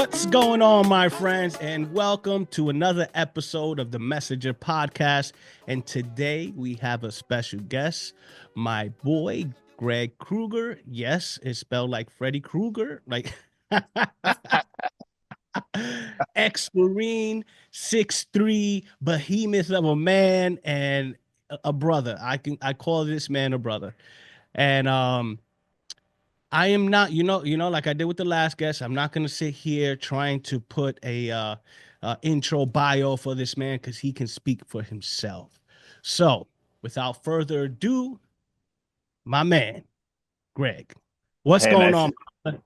What's going on, my friends, and welcome to another episode of the Messenger Podcast. And today we have a special guest, my boy, Greg Krueger. Yes, it's spelled like Freddy Krueger, like ex-Marine, 6'3", behemoth of a man, and a brother. I call this man a brother. And I am not, like I did with the last guest. I'm not going to sit here trying to put a intro bio for this man because he can speak for himself. So, without further ado, my man, Greg, what's Hey, going nice. on?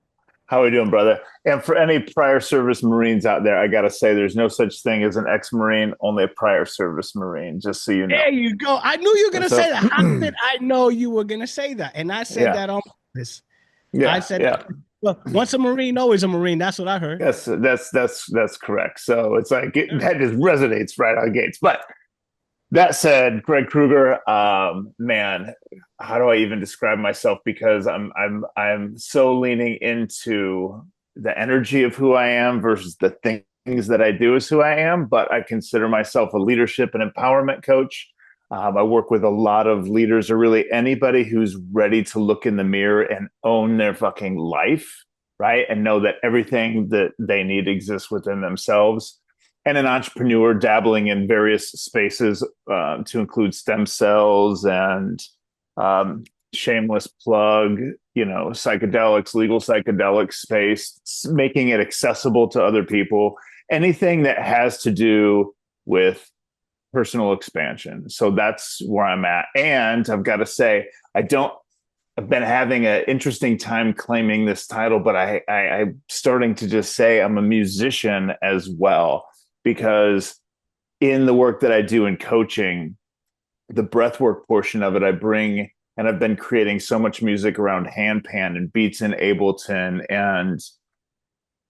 How are we doing, brother? And for any prior service Marines out there, I got to say there's no such thing as an ex-Marine, only a prior service Marine, just so you know. There you go. I knew you were going to say So, that. How did I know you were going to say that? And I said yeah, that on purpose. I yeah, said, yeah. well, once a Marine, always a Marine. That's what I heard. Yes, that's correct. So it's like that just resonates right on gates. But that said, Greg Krueger, man, how do I even describe myself? Because I'm so leaning into the energy of who I am versus the things that I do as who I am. But I consider myself a leadership and empowerment coach. I work with a lot of leaders, or really anybody who's ready to look in the mirror and own their fucking life, right? And know that everything that they need exists within themselves, and an entrepreneur dabbling in various spaces to include stem cells and shameless plug, psychedelics, legal psychedelic space, making it accessible to other people, anything that has to do with personal expansion. So that's where I'm at. And I've got to say, I've been having an interesting time claiming this title, but I'm starting to just say I'm a musician as well, because in the work that I do in coaching, the breathwork portion of it, I bring, and I've been creating so much music around handpan and beats in Ableton, and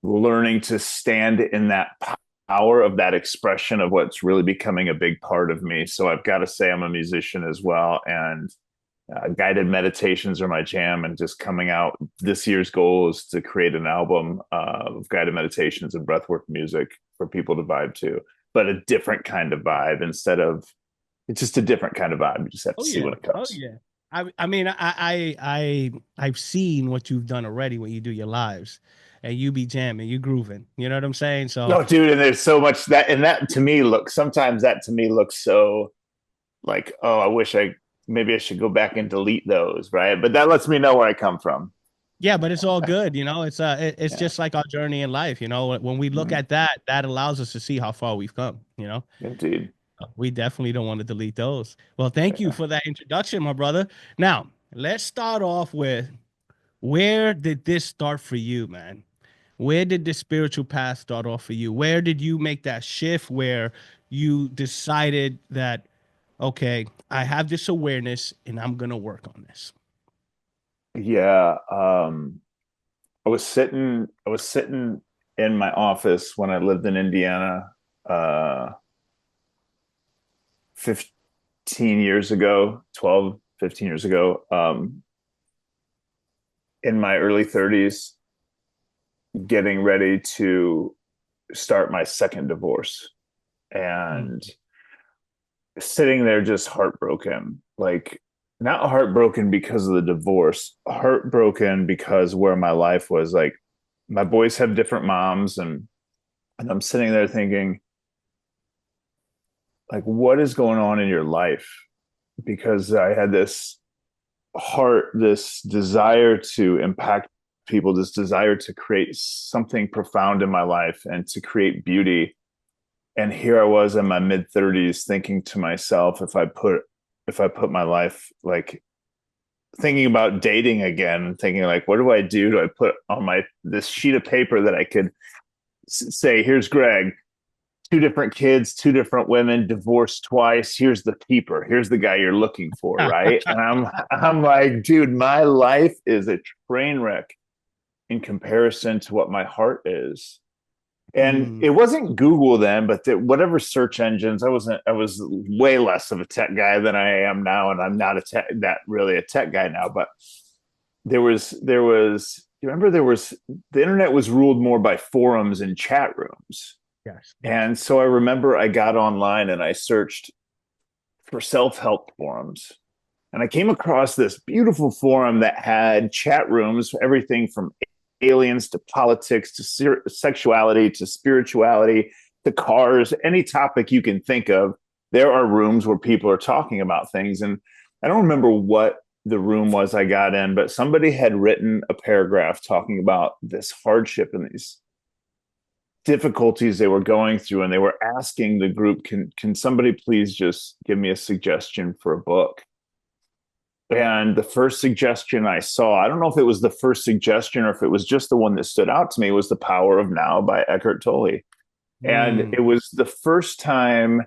learning to stand in that power of that expression of what's really becoming a big part of me. So I've got to say I'm a musician as well. And guided meditations are my jam, and just coming out this year's goal is to create an album of guided meditations and breathwork music for people to vibe to, but a different kind of vibe. Instead of, it's just a different kind of vibe. You just have to Oh see yeah. when it Oh comes. yeah. I mean, I've seen what you've done already when you do your lives, and you be jamming, you grooving. You know what I'm saying? So No, dude, and there's so much that, and that to me looks, sometimes that to me looks so like, oh, I wish maybe I should go back and delete those, right? But that lets me know where I come from. yeah, but it's all good. It's Yeah. just like our journey in life. When we look Mhm. at that, that allows us to see how far we've come. Indeed. We definitely don't want to delete those. Well, thank you Yeah. for that introduction, my brother. Now, let's start off with, where did this start for you, man? Where did this spiritual path start off for you? Where did you make that shift where you decided that, okay, I have this awareness and I'm gonna work on this? Yeah. I was sitting in my office when I lived in Indiana, uh, 15 years ago, 12, 15 years ago, in my early 30s, getting ready to start my second divorce, and Mm. sitting there just heartbroken, like, not heartbroken because of the divorce, heartbroken because where my life was. Like, my boys have different moms, and I'm sitting there thinking, like, what is going on in your life? Because I had this heart, this desire to impact people, this desire to create something profound in my life and to create beauty. And here I was in my mid 30s thinking to myself, if I put my life, like, thinking about dating again, thinking like, what do I do? Do I put on my this sheet of paper that I could say, here's Greg, two different kids, two different women, divorced twice. Here's the keeper. Here's the guy you're looking for, right? And I'm like, dude, my life is a train wreck in comparison to what my heart is. And Mm. it wasn't Google then, but whatever search engines, I was way less of a tech guy than I am now, and I'm not that really a tech guy now. But there was you remember the internet was ruled more by forums and chat rooms. Yes, yes. And so I remember I got online and I searched for self-help forums. And I came across this beautiful forum that had chat rooms, everything from aliens to politics to sexuality to spirituality to cars, any topic you can think of. There are rooms where people are talking about things. And I don't remember what the room was I got in, but somebody had written a paragraph talking about this hardship and these difficulties they were going through, and they were asking the group, can somebody please just give me a suggestion for a book? And the first suggestion I saw, I don't know if it was the first suggestion or if it was just the one that stood out to me, was The Power of Now by Eckhart Tolle. And Mm. it was the first time,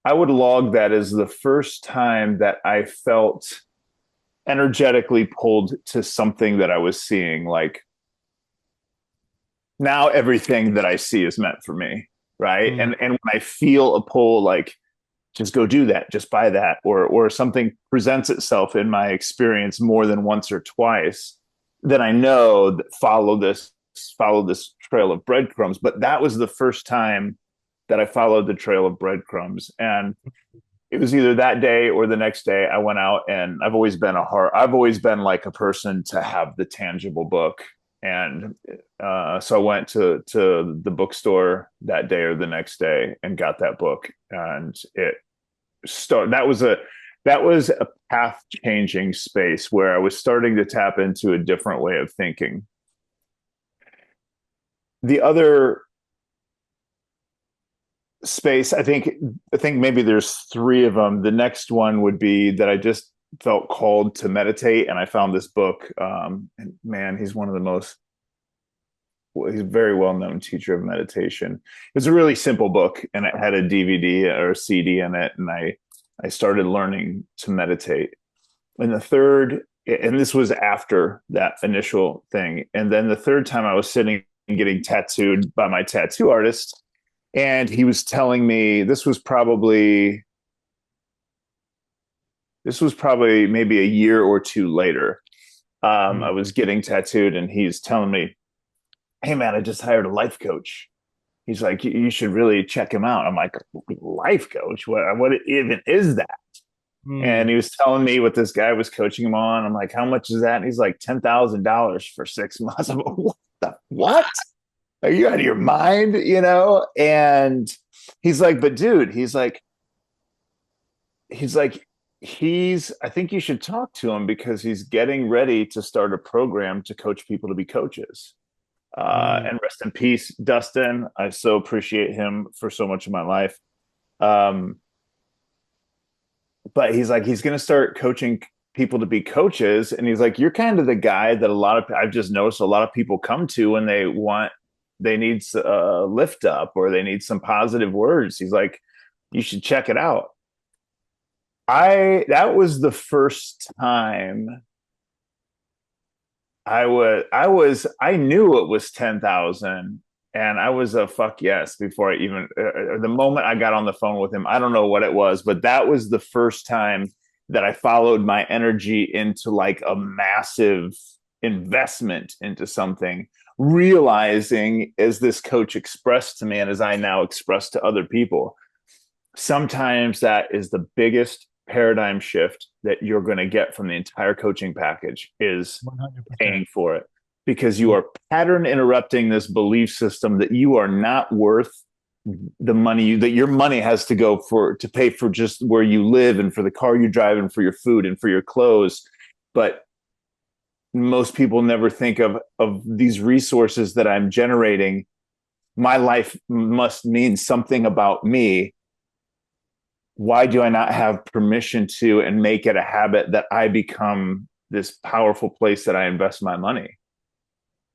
I would log that as the first time that I felt energetically pulled to something that I was seeing. Like, now everything that I see is meant for me, right? Mm. And when I feel a pull, like, just go do that, just buy that, or something presents itself in my experience more than once or twice, then I know that follow this trail of breadcrumbs. But that was the first time that I followed the trail of breadcrumbs. And it was either that day or the next day I went out, and I've always been like a person to have the tangible book. And so I went to the bookstore that day or the next day and got that book. And that was a path changing space where I was starting to tap into a different way of thinking. The other space, I think maybe there's three of them. The next one would be that I just felt called to meditate, and I found this book. And man, he's a very well known teacher of meditation. It's a really simple book, and it had a DVD or a CD in it, and I started learning to meditate. And the third, and this was after that initial thing, and then the third time I was sitting and getting tattooed by my tattoo artist, and he was telling me this was probably maybe a year or two later. I Mm. was getting tattooed, and he's telling me, "Hey man, I just hired a life coach." He's like, "You should really check him out." I'm like, "Life coach? What even is that?" And Mm. he was telling me what this guy was coaching him on. I'm like, "How much is that?" And he's like, $10,000 for 6 months. I'm like, "What the what? Are you out of your mind?" And he's like, "But dude," he's like, I think you should talk to him because he's getting ready to start a program to coach people to be coaches. Mm. And rest in peace, Dustin. I so appreciate him for so much of my life. Um, but he's like, he's going to start coaching people to be coaches. And he's like, you're kind of the guy that I've just noticed a lot of people come to when they need a lift up or they need some positive words. He's like, you should check it out. That was the first time I knew it was 10,000, and I was a fuck yes before I even the moment I got on the phone with him. I don't know what it was, but that was the first time that I followed my energy into like a massive investment into something, realizing, as this coach expressed to me and as I now express to other people, sometimes that is the biggest paradigm shift that you're going to get from the entire coaching package, is 100%. paying for it, because you are pattern interrupting this belief system that you are not worth the money that your money has to go for to pay for just where you live and for the car you drive and for your food and for your clothes. But most people never think of these resources that I'm generating. My life must mean something about me. Why do I not have permission to and make it a habit that I become this powerful place that I invest my money?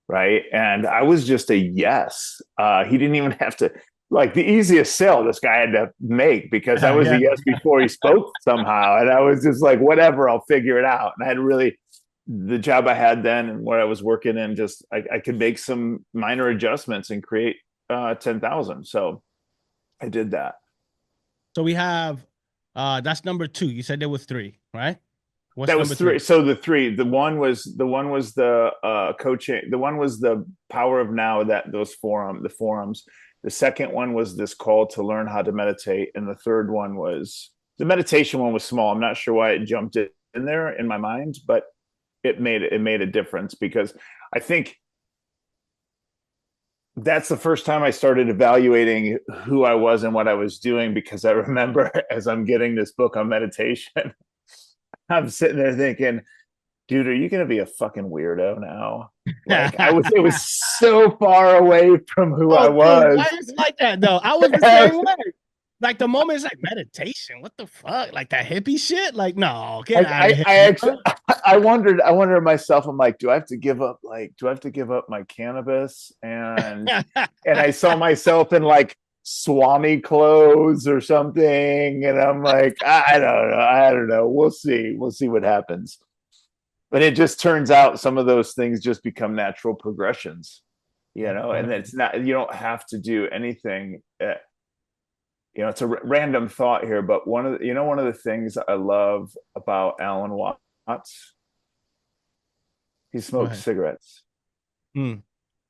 Right. And I was just a yes. He didn't even have to, like, the easiest sale this guy had to make, because I was a Yeah. yes before he spoke somehow. And I was just like, whatever, I'll figure it out. And I had really, the job I had then and where I was working in, just, I could make some minor adjustments and create 10,000. So I did that. So we have that's number two. You said there was three, right? What's That was number three? three. So the one was the coaching. The one was the power of now, that the forums. The second one was this call to learn how to meditate, and the third one was the meditation one was small. I'm not sure why it jumped in there in my mind, but it made a difference because I think that's the first time I started evaluating who I was and what I was doing, because I remember as I'm getting this book on meditation, I'm sitting there thinking, dude, are you going to be a fucking weirdo now? Like it was so far away from who I Oh, dude, why was. is it like that though? I was the same way. Like the moment it's like meditation. What the fuck? Like that hippie shit? Like, no, get out of here. I actually, I wondered myself, I'm like, do I have to give up, my cannabis? And I saw myself in like Swami clothes or something. And I'm like, I don't know. I don't know. We'll see. We'll see what happens. But it just turns out some of those things just become natural progressions, and it's not, you don't have to do anything. It's a random thought here, but one of the things I love about Alan Watts, he Go smokes ahead. cigarettes. Hmm.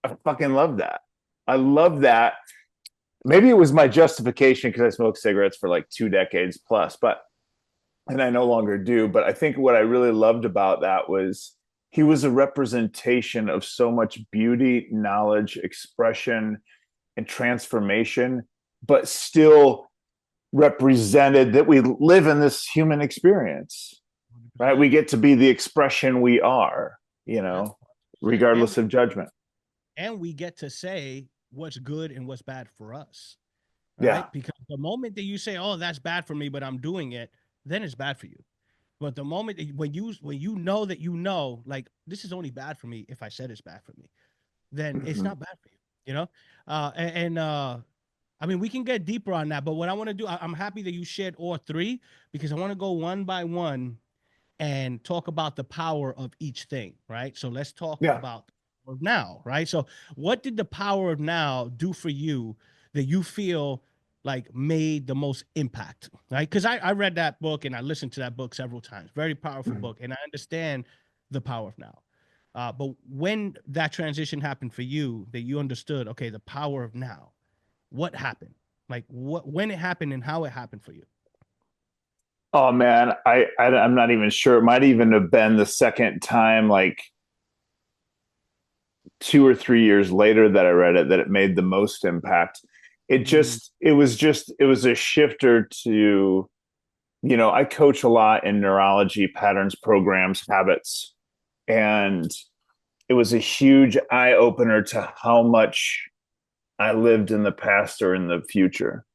I fucking love that. I love that. Maybe it was my justification because I smoked cigarettes for like 2 decades plus, and I no longer do. But I think what I really loved about that was he was a representation of so much beauty, knowledge, expression, and transformation, but still represented that we live in this human experience, right? We 100%. get to be the expression we are, That's 100%. regardless of judgment. And we get to say what's good and what's bad for us. Yeah. Right? Because the moment that you say, "Oh, that's bad for me, but I'm doing it," then it's bad for you. But the moment that when you know that like this is only bad for me if I said it's bad for me, then it's Mhm. not bad for you. You know, I mean, we can get deeper on that. But what I want to do, I'm happy that you shared all three because I want to go one by one and talk about the power of each thing, right? So let's talk Yeah. about now, right? So what did the power of now do for you that you feel like made the most impact, right? Because I read that book and I listened to that book several times. Very powerful Mhm. book, and I understand the power of now. But when that transition happened for you, that you understood, okay, the power of now, what happened? Like what when it happened and how it happened for you? Oh man, I'm not even sure. It might even have been the second time, like 2 or 3 years later that I read it, that it made the most impact. Mm, It was a shifter to, I coach a lot in neurology, patterns, programs, habits, and it was a huge eye opener to how much I lived in the past or in the future.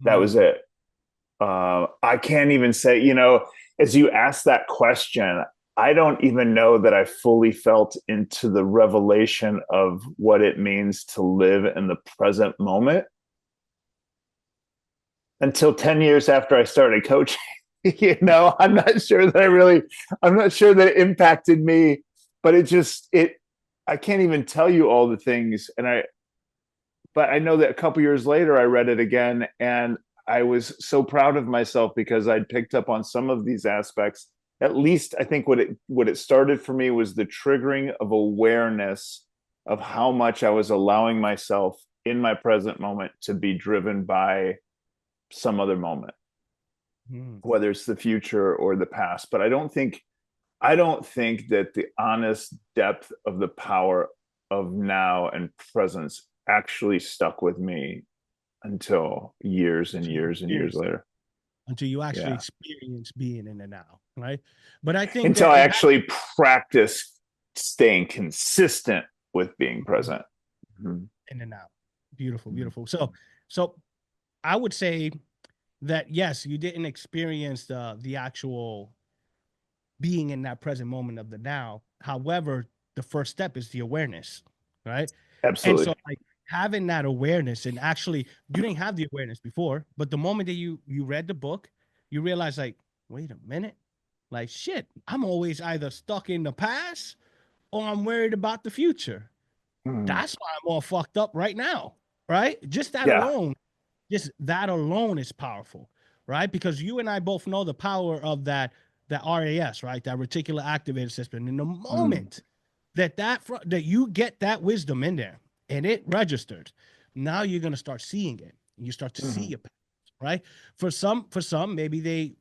That was mm, it. I can't even say, as you ask that question, I don't even know that I fully felt into the revelation of what it means to live in the present moment until 10 years after I started coaching. I'm not sure that it impacted me, but I can't even tell you all the things. But I know that a couple years later, I read it again, and I was so proud of myself because I'd picked up on some of these aspects. At least I think what it started for me was the triggering of awareness of how much I was allowing myself in my present moment to be driven by some other moment, mm. whether it's the future or the past. But I don't think that the honest depth of the power of now and presence actually stuck with me until years and Until you years and years experience it, later. until you actually Yeah. experience being in the now, right? But I think Until that I it actually practice staying consistent with being happened present. Mhm. in the now. Beautiful, Mhm. beautiful. So I would say that yes, you didn't experience the actual being in that present moment of the now. However, the first step is the awareness, right? And so Absolutely. like having that awareness and actually you didn't have the awareness before, but the moment that you read the book, you realize like, wait a minute, like shit, I'm always either stuck in the past or I'm worried about the future. Mhm. That's why I'm all fucked up right now, right? Yeah. Just that alone is powerful, right? Because you and I both know the power of that that RAS, right? That reticular activated system. In the Mm, moment that you get that wisdom in there and it registered, now you're gonna start seeing it. You start to see mhm, it, right? For some, maybe the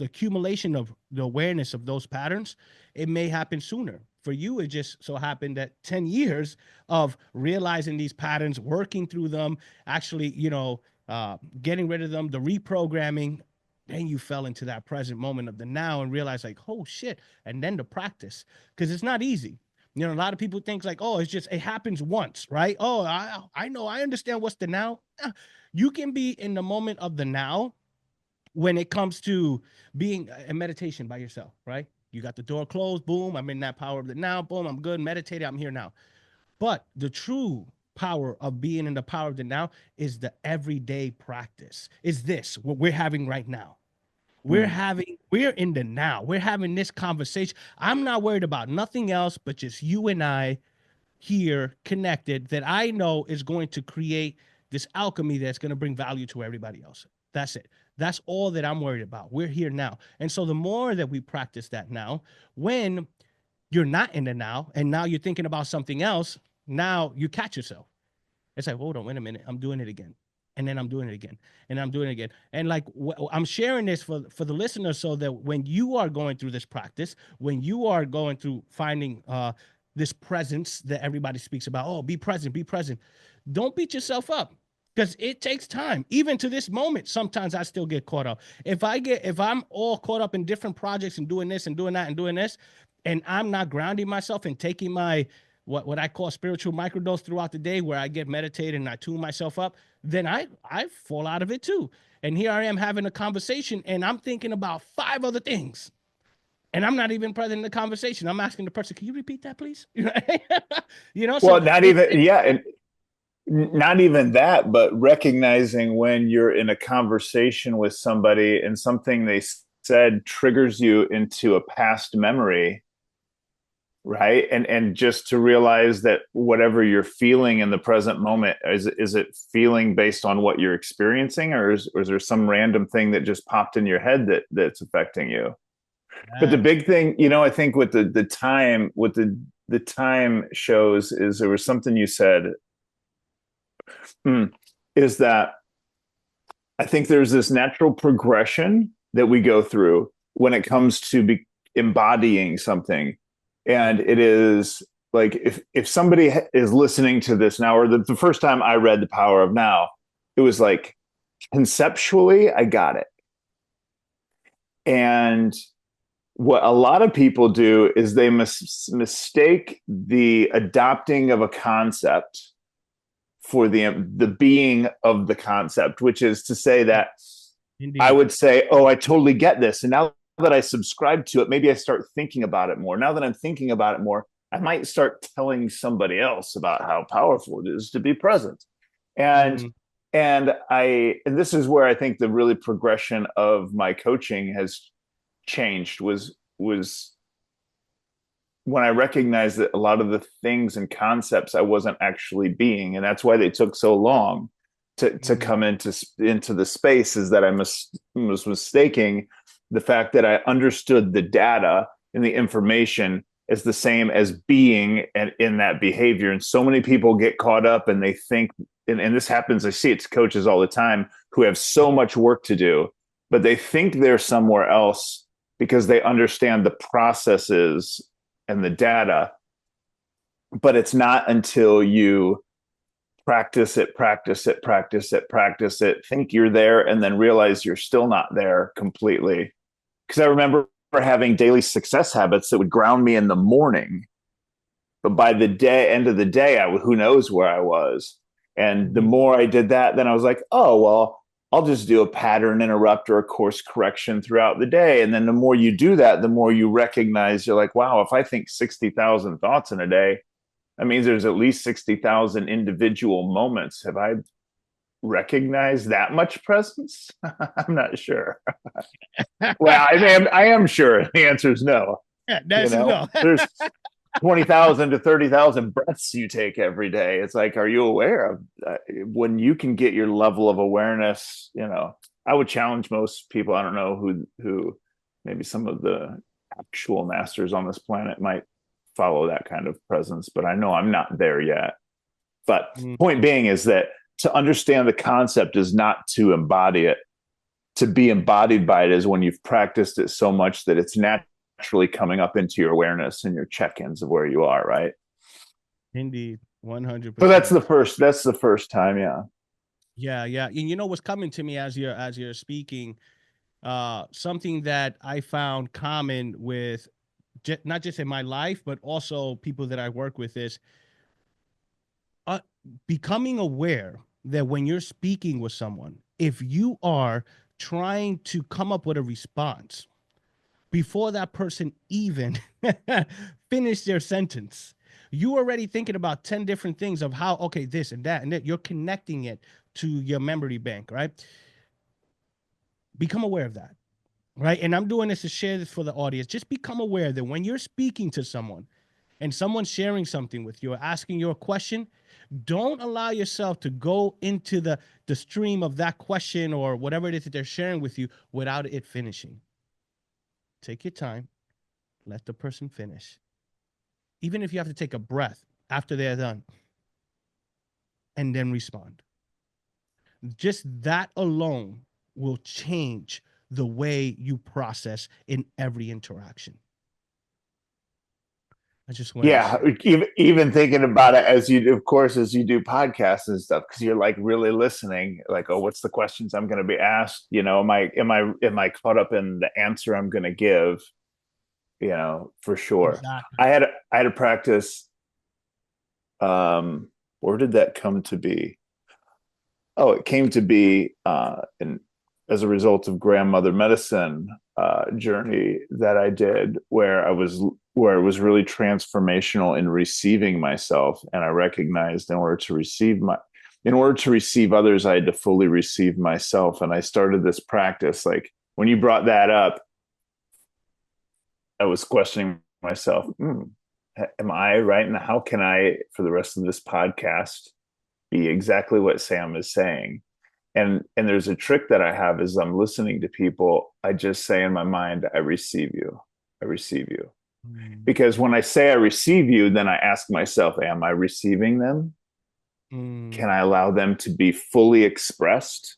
accumulation of the awareness of those patterns, it may happen sooner. For you, it just so happened that 10 years of realizing these patterns, working through them, actually, getting rid of them, the reprogramming, then you fell into that present moment of the now and realized like, oh shit. And then the practice, because it's not easy. A lot of people think like, oh, it happens once, right? Oh, I know, I understand what's the now. You can be in the moment of the now when it comes to being in meditation by yourself, right? You got the door closed, boom, I'm in that power of the now, boom, I'm good, meditating, I'm here now. But the true power of being in the power of the now is the everyday practice. Is this what we're having right now? mm. We're in the now. We're having this conversation. I'm not worried about nothing else but just you and I here connected that I know is going to create this alchemy that's going to bring value to everybody else. That's it. That's all that I'm worried about. We're here now. And so the more that we practice that now, when you're not in the now and now you're thinking about something else, now you catch yourself. It's like, hold on, wait a minute, I'm doing it again, and then I'm doing it again, and I'm doing it again, and like I'm sharing this for the listeners so that when you are going through this practice, when you are going through finding this presence that everybody speaks about, oh, be present, be present. Don't beat yourself up because it takes time. Even to this moment, sometimes I still get caught up. If I'm all caught up in different projects and doing this and doing that and doing this, and I'm not grounding myself and taking my what I call spiritual microdose throughout the day, where I get meditated and I tune myself up, then I fall out of it too. And here I am having a conversation, and I'm thinking about five other things, and I'm not even present in the conversation. I'm asking the person, "Can you repeat that, please?" So Well, not even, yeah, and not even that, but recognizing when you're in a conversation with somebody and something they said triggers you into a past memory, right? And just to realize that whatever you're feeling in the present moment, is it feeling based on what you're experiencing, or is there some random thing that just popped in your head that's affecting you? But the yes, big thing, I think with the time, with the time shows, is there was something you said, is that I think there's this natural progression that we go through when it comes to embodying something. And it is like, if somebody is listening to this now, or the first time I read The Power of Now, it was like, conceptually, I got it. And what a lot of people do is they mistake the adopting of a concept for the being of the concept, which is to say that I indeed. would say, oh, I totally get this. And now that I subscribe to it, maybe I start thinking about it more. Now that I'm thinking about it more, I might start telling somebody else about how powerful it is to be present. And Mm, and this is where I think the really progression of my coaching has changed, was when I recognized that a lot of the things and concepts I wasn't actually being, and that's why they took so long to mm, come into the space, is that I was mistaking the fact that I understood the data and the information as the same as being and in that behavior. And so many people get caught up and they think, and this happens, I see it to coaches all the time who have so much work to do, but they think they're somewhere else because they understand the processes and the data. But it's not until you practice it, practice it, practice it, practice it, think you're there, and then realize you're still not there completely. Because I remember having daily success habits that would ground me in the morning, but by the end of the day, who knows where I was. And the indeed. more I did that, then I was like, oh, well, I'll just do a pattern interrupt or a course correction throughout the day. And then the more you do that, the more you recognize, you're like, wow, if I think 60,000 thoughts in a day, that means there's at least 60,000 individual moments. Have I recognized that much presence? I'm not sure. Well, I am sure. The answer is no. Yeah, that's no. There's 20,000 to 30,000 breaths you take every day. It's like, are you aware of when you can get your level of awareness? I would challenge most people. I don't know who maybe some of the actual masters on this planet might follow that kind of presence, but I know I'm not there yet. But Mm. point being is that to understand the concept is not to embody it. To be embodied by it is when you've practiced it so much that it's naturally coming up into your awareness and your check-ins of where you are, right? Indeed, But 100%. that's the first time, yeah. Yeah, yeah. And you know what's coming to me as you're speaking, something that I found common with not just in my life, but also people that I work with is uh, becoming aware that when you're speaking with someone, if you are trying to come up with a response before that person even finish their sentence, you already thinking about 10 different things of how, okay, this and that, you're connecting it to your memory bank, right? Become aware of that, right? And I'm doing this to share this for the audience. Just become aware that when you're speaking to someone and someone's sharing something with you or asking you a question, don't allow yourself to go into the stream of that question or whatever it is that they're sharing with you without it finishing. Take your time, let the person finish. Even if you have to take a breath after they're done and then respond. Just that alone will change the way you process in every interaction. I just wanted to Yeah, share. even thinking about it as you do, of course, as you do podcasts and stuff, because you're like really listening, like, oh, what's the questions I'm going to be asked? You know, am I caught up in the answer I'm going to give? You know, for sure. Exactly. I had a practice. Where did that come to be? Oh, it came to be as a result of grandmother medicine journey that I did, where it was really transformational in receiving myself, and I recognized in order to receive others, I had to fully receive myself, and I started this practice. Like when you brought that up, I was questioning myself. Am I right? And how can I, for the rest of this podcast, be exactly what Sam is saying? And there's a trick that I have is I'm listening to people, I just say in my mind, I receive you. I receive you. Mm. Because when I say I receive you, then I ask myself, am I receiving them? Mm. Can I allow them to be fully expressed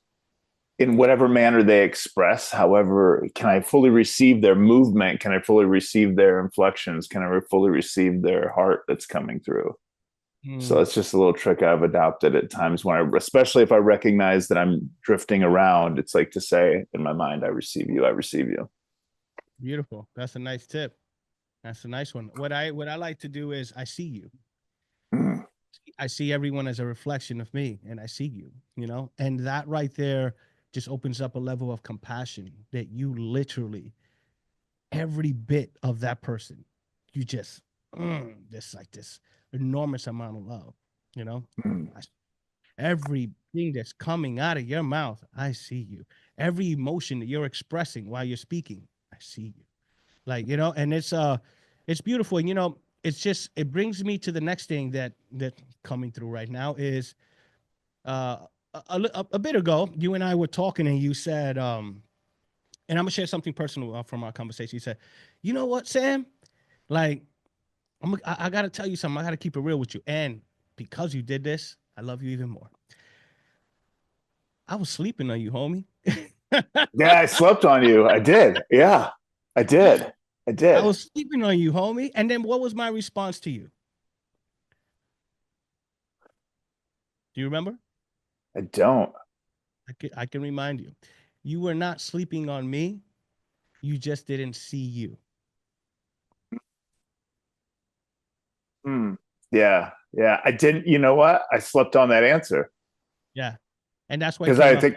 in whatever manner they express? However, can I fully receive their movement? Can I fully receive their inflections? Can I fully receive their heart that's coming through? So Mm. it's just a little trick I've adopted at times when especially if I recognize that I'm drifting around, it's like to say in my mind, I receive you, I receive you. Beautiful. That's a nice tip. That's a nice one. What I like to do is I see you. Mm, I see everyone as a reflection of me and I see you, and that right there just opens up a level of compassion that you literally every bit of that person, you just this like this enormous amount of love, you know. mm, I, everything that's coming out of your mouth, I see you. Every emotion that you're expressing while you're speaking, I see you. Like, and it's beautiful. And it's just it brings me to the next thing that coming through right now is uh a bit ago you and I were talking and you said and I'm gonna share something personal from our conversation. You said, you know what, Sam, like I gotta tell you something. I gotta keep it real with you, and because you did this, I love you even more. I was sleeping on you, homie. yeah, I slept on you. I did. Yeah, I did. I I did. was sleeping on you, homie. And then what was my response to you? Do you remember? I don't. I can remind you. You were not sleeping on me. You just didn't see you. Hmm. Yeah, yeah. I didn't. You know what? I slept on that answer Yeah. And that's why it because came I up. think,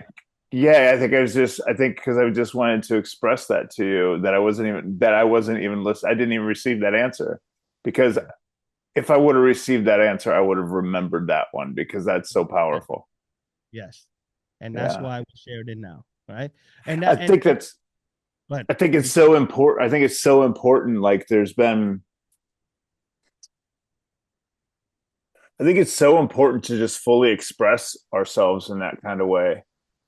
yeah, I think I was just, I think because I just wanted to express that to you that I wasn't even listening. I didn't even receive that answer because Yeah. if I would have received that answer, I would have remembered that one because that's so Yes. powerful. Yes. And that's Yeah. why we shared it now. Right. And I that, think that's, but I think it's so important. I think it's so important. Like I think it's so important to just fully express ourselves in that kind of way.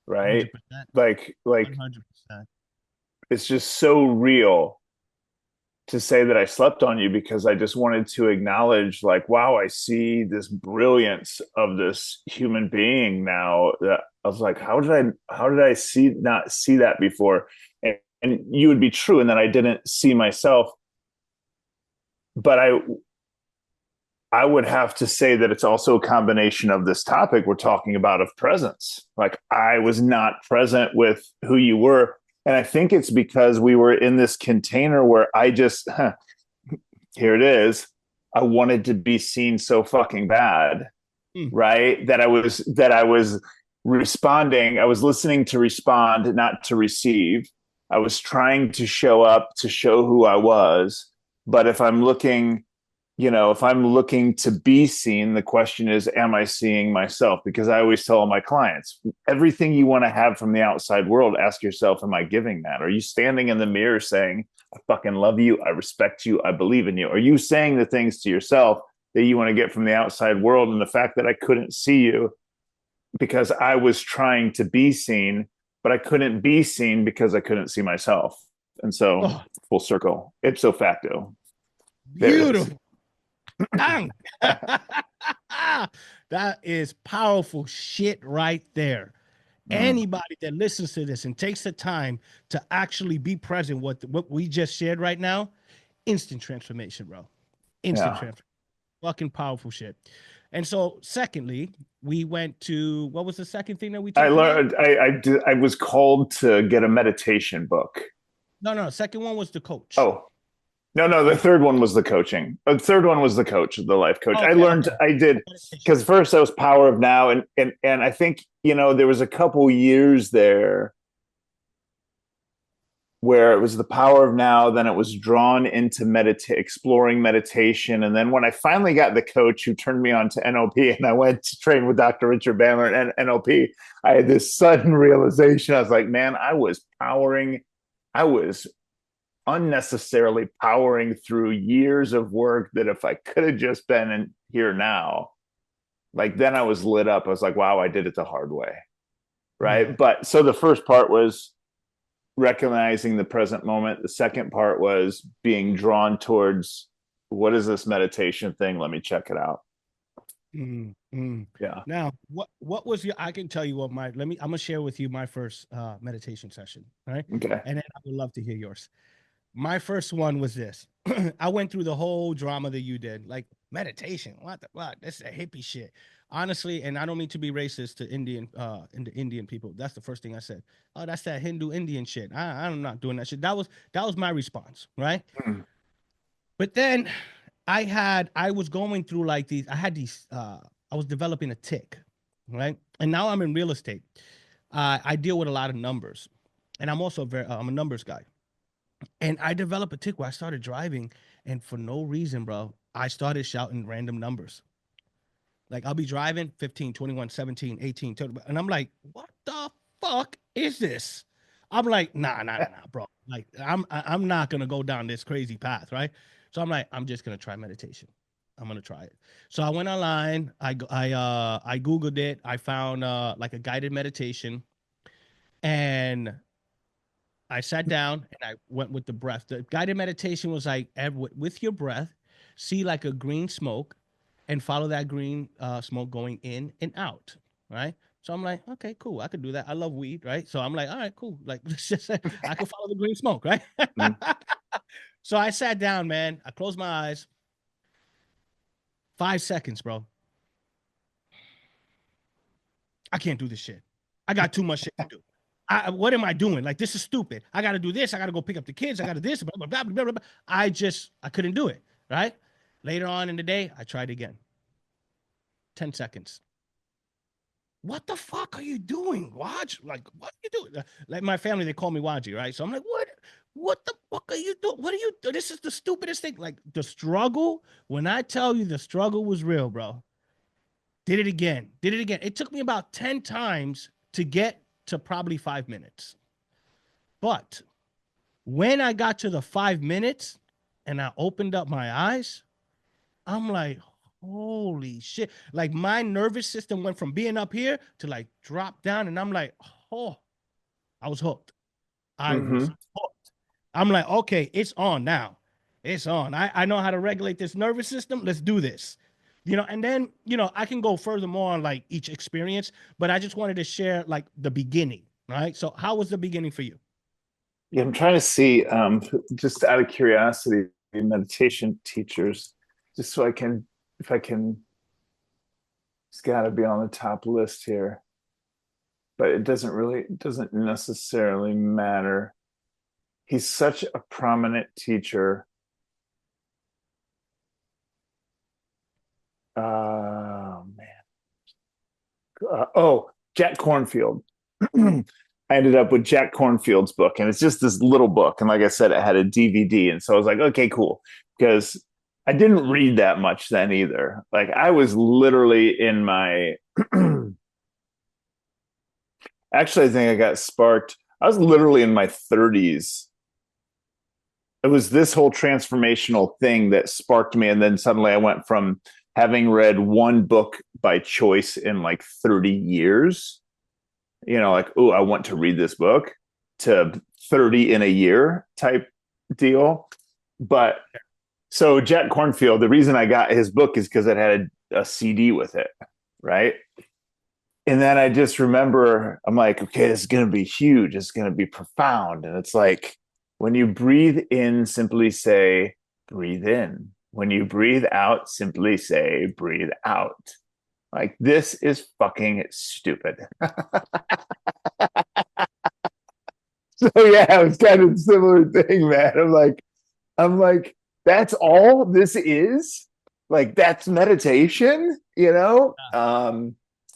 Right. 100%, Like 100%. it's just so real to say that I slept on you, because I just wanted to acknowledge, like, wow, I see this brilliance of this human being now. That I was like, how did I see not see that before? And you would be true in that I didn't see myself, but I would have to say that it's also a combination of this topic we're talking about of presence. Like, I was not present with who you were. And I think it's because we were in this container where I just, here it is. I wanted to be seen so fucking bad, Mm. right? That I was responding. I was listening to respond, not to receive. I was trying to show up to show who I was. But if I'm looking to be seen, the question is, am I seeing myself? Because I always tell my clients, everything you want to have from the outside world, ask yourself, am I giving that? Are you standing in the mirror saying, I fucking love you, I respect you, I believe in you? Are you saying the things to yourself that you want to get from the outside world? And the fact that I couldn't see you because I was trying to be seen, but I couldn't be seen because I couldn't see myself. And so, Oh, full circle, ipso facto, there it is. beautiful. Bang. That is powerful shit right there. Mm, Anybody that listens to this and takes the time to actually be present with what we just shared right now, instant transformation, bro. Instant yeah. transformation. Fucking powerful shit. And so, secondly, we went to what was the second thing that we I talked about? learned I was called to get a meditation book. No, no. Second one was the coach. Oh, no, the Right. third one was the coaching. The third one was the coach, the life coach. I Okay, learned okay. I did Meditation. because first I was Power of Now, and I think, there was a couple years there where it was the Power of Now, then it was drawn into exploring meditation. And then when I finally got the coach who turned me on to NLP, and I went to train with Dr. Richard Bandler and NLP, I had this sudden realization. I was like, man, I was unnecessarily powering through years of work that if I could have just been in here now, like, then I was lit up. I was like, wow, I did it the hard way. Mm. Right. But so the first part was recognizing the present moment. The second part was being drawn towards, what is this meditation thing? Let me check it out. Mm, mm. Yeah. Now, what was your? I can tell you what my. Let me. I'm gonna share with you my first meditation session. All right, Okay. and then I would love to hear yours. My first one was this. I went through the whole drama that you did, like meditation. What the fuck? That's a hippie shit. Honestly, and I don't mean to be racist to Indian people. That's the first thing I said. Oh, that's that Hindu Indian shit. I'm not doing that shit. That was my response, right? Mm. But then I was going through like these, I was developing a tick, right? And now I'm in real estate. I deal with a lot of numbers. And I'm also I'm a numbers guy. And I developed a tick where I started driving, and for no reason, bro, I started shouting random numbers. Like I'll be driving 15, 21, 17, 18, 20, and I'm like, what the fuck is this? I'm like, nah, bro. Like I'm not gonna go down this crazy path, right? So I'm like, I'm just gonna try meditation. I'm gonna try it. So I went online, I Googled it, I found like a guided meditation, and I sat down and I went with the breath. The guided meditation was like with your breath, see like a green smoke and follow that green smoke going in and out. Right. So I'm like, okay, cool. I could do that. I love weed. Right. So I'm like, all right, cool. Like, let's just say I could follow the green smoke. Right. Mm. So I sat down, man. I closed my eyes. 5 seconds, bro. I can't do this shit. I got too much shit to do. What am I doing? Like, this is stupid. I got to do this. I got to go pick up the kids. I got to this. Blah, blah, blah, blah, blah, blah. I couldn't do it. Right. Later on in the day, I tried again. 10 seconds. What the fuck are you doing? Watch. Like, what are you doing? Like, my family, they call me Waji, right? So I'm like, what the fuck are you doing? What are you doing? This is the stupidest thing. Like, the struggle, when I tell you the struggle was real, bro. Did it again. Did it again. It took me about 10 times to get to probably 5 minutes. But when I got to the 5 minutes and I opened up my eyes, I'm like, holy shit. Like my nervous system went from being up here to like drop down. And I'm like, oh, I was hooked. I was Mm-hmm. hooked. I'm like, okay, it's on now. It's on. I know how to regulate this nervous system. Let's do this. And then, I can go furthermore on like each experience, but I just wanted to share like the beginning, right? So how was the beginning for you? Yeah, I'm trying to see, just out of curiosity, meditation teachers, just so I can, if I can, it's got to be on the top list here, but it doesn't necessarily matter. He's such a prominent teacher. Man. Jack Cornfield. I ended up with Jack Cornfield's book, and it's just this little book. And like I said, it had a DVD, and so I was like, okay, cool, because I didn't read that much then either. Like I was literally in my. Actually, I think I got sparked. I was literally in my 30s. It was this whole transformational thing that sparked me, and then suddenly I went from having read one book by choice in like 30 years, like, oh, I want to read this book, to 30 in a year type deal. But so Jack Cornfield, the reason I got his book is because it had a CD with it, right? And then I just remember, I'm like, okay, this is going to be huge. It's going to be profound. And it's like, when you breathe in, simply say, breathe in. When you breathe out, simply say, breathe out. Like, this is fucking stupid. So yeah, it was kind of a similar thing, man. I'm like, that's all this is? Like, that's meditation,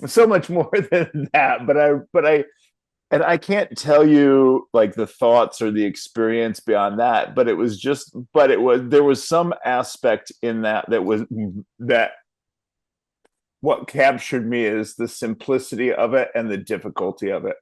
so much more than that. And I can't tell you like the thoughts or the experience beyond that, there was some aspect in that what captured me is the simplicity of it and the difficulty of it.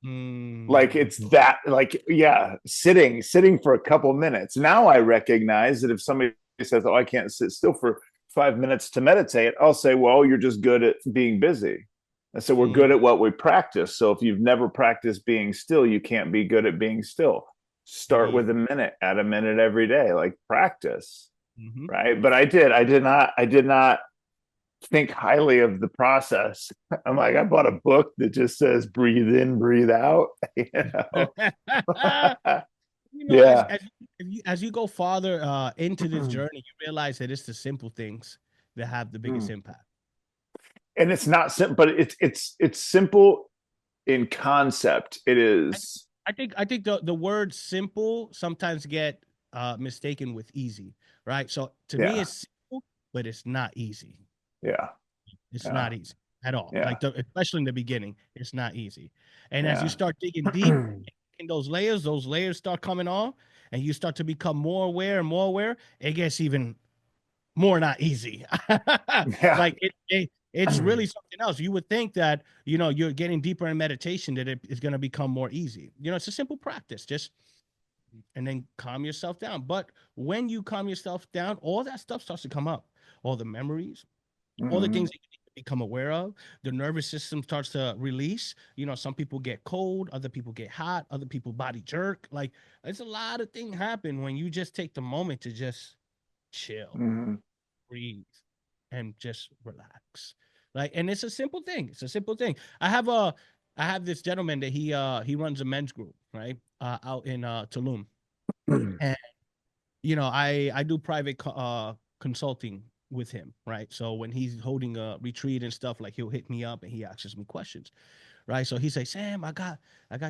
Like Mm. it's that, like, yeah, sitting for a couple minutes. Now I recognize that if somebody says, oh, I can't sit still for 5 minutes to meditate, I'll say, well, you're just good at being busy. And so we're good Mm. at what we practice. So if you've never practiced being still, you can't be good at being still. Start Indeed. with a minute, add a minute every day, like practice. Hmm. Right. But I did not think highly of the process. I'm like, I bought a book that just says breathe in, breathe out. you know? As Yeah. as you go farther into this journey, you realize that it's the simple things that have the biggest impact. And it's not simple, but it's simple in concept. It I, is. I think the word simple sometimes get mistaken with easy, right? So to me, Yeah. it's simple, but it's not easy. Yeah. It's Yeah. not easy at all. Yeah. Like especially in the beginning, it's not easy. And as you Yeah. start digging deep in those layers start coming on, and you start to become more aware and more aware, it gets even more not easy. Yeah. Like it's really something else. You would think that you're getting deeper in meditation that it is going to become more easy. It's a simple practice, just and then calm yourself down. But when you calm yourself down, all that stuff starts to come up, all the memories, all the things Mhm. that you need to become aware of. The nervous system starts to release. Some people get cold, other people get hot, other people body jerk. Like there's a lot of things happen when you just take the moment to just chill, Mhm. breathe, and just relax. Like, and it's a simple thing. It's a simple thing. I have this gentleman that he runs a men's group, right? Out in Tulum. And I do private consulting with him, right? So when he's holding a retreat and stuff, like he'll hit me up and he asks me questions, right? So he say, Sam, I got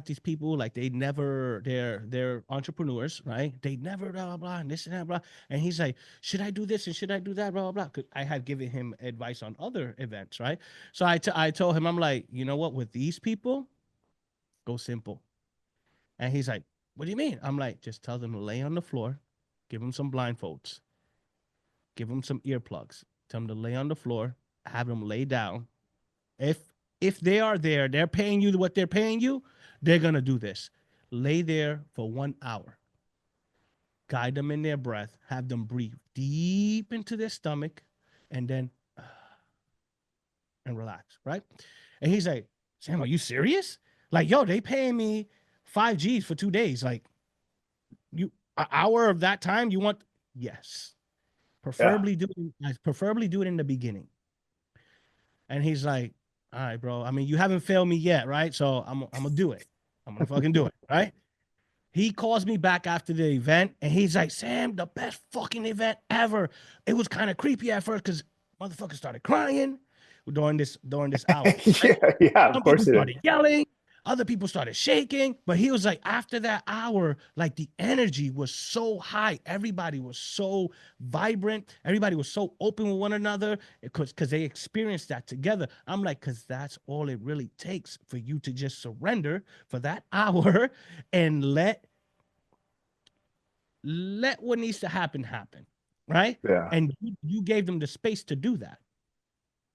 these people like they're entrepreneurs, right? They never blah blah blah and this and that blah. And he's like, should I do this and should I do that blah blah blah? 'Cause I have given him advice on other events, right? So I told him, I'm like, you know what? With these people, go simple. And he's like, what do you mean? I'm like, just tell them to lay on the floor, give them some blindfolds, give them some earplugs, tell them to lay on the floor, have them lay down. If if they are there, they're paying you what they're paying you, they're gonna do this. Lay there for 1 hour. Guide them in their breath. Have them breathe deep into their stomach, and then and relax. Right? And he's like, Sam, are you serious? Like, yo, they paying me 5 G's for 2 days. Like, You an hour of that time you want? Yes. Yeah. Preferably do it in the beginning. And he's like, all right, bro. I mean, you haven't failed me yet, right? So I'm gonna do it. I'm gonna fucking do it, right? He calls me back after the event and he's like, Sam, the best fucking event ever. It was kind of creepy at first because motherfuckers started crying during this hour. Right? Yeah, yeah, of Some people course it is. started yelling, other people started shaking. But he was like, after that hour, like the energy was so high. Everybody was so vibrant. Everybody was so open with one another because they experienced that together. I'm like, because that's all it really takes for you to just surrender for that hour and let what needs to happen, right? Yeah. And you gave them the space to do that,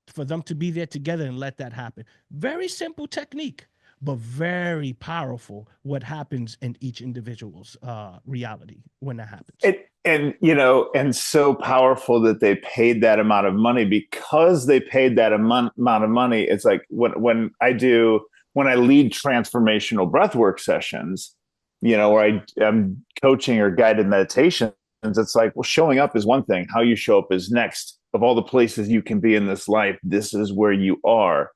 for them to be there together and let that happen. Very simple technique, but very powerful. What happens in each individual's reality when that happens. And and so powerful that they paid that amount of money. Because they paid that amount of money. It's like when I lead transformational breathwork sessions, where I'm coaching or guided meditations, it's like, well, showing up is one thing. How you show up is next. Of all the places you can be in this life, this is where you are.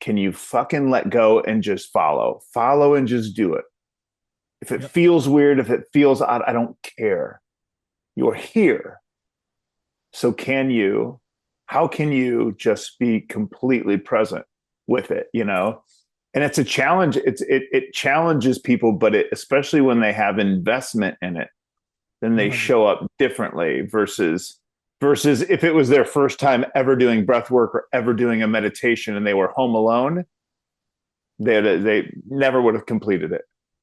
Can you fucking let go and just follow and just do it? If it Yep. feels weird, if it feels odd, I don't care. You're here. So how can you just be completely present with it, And it's a challenge. It challenges people, but especially when they have investment in it, then they 100. show up differently versus if it was their first time ever doing breath work or ever doing a meditation and they were home alone, they never would have completed it.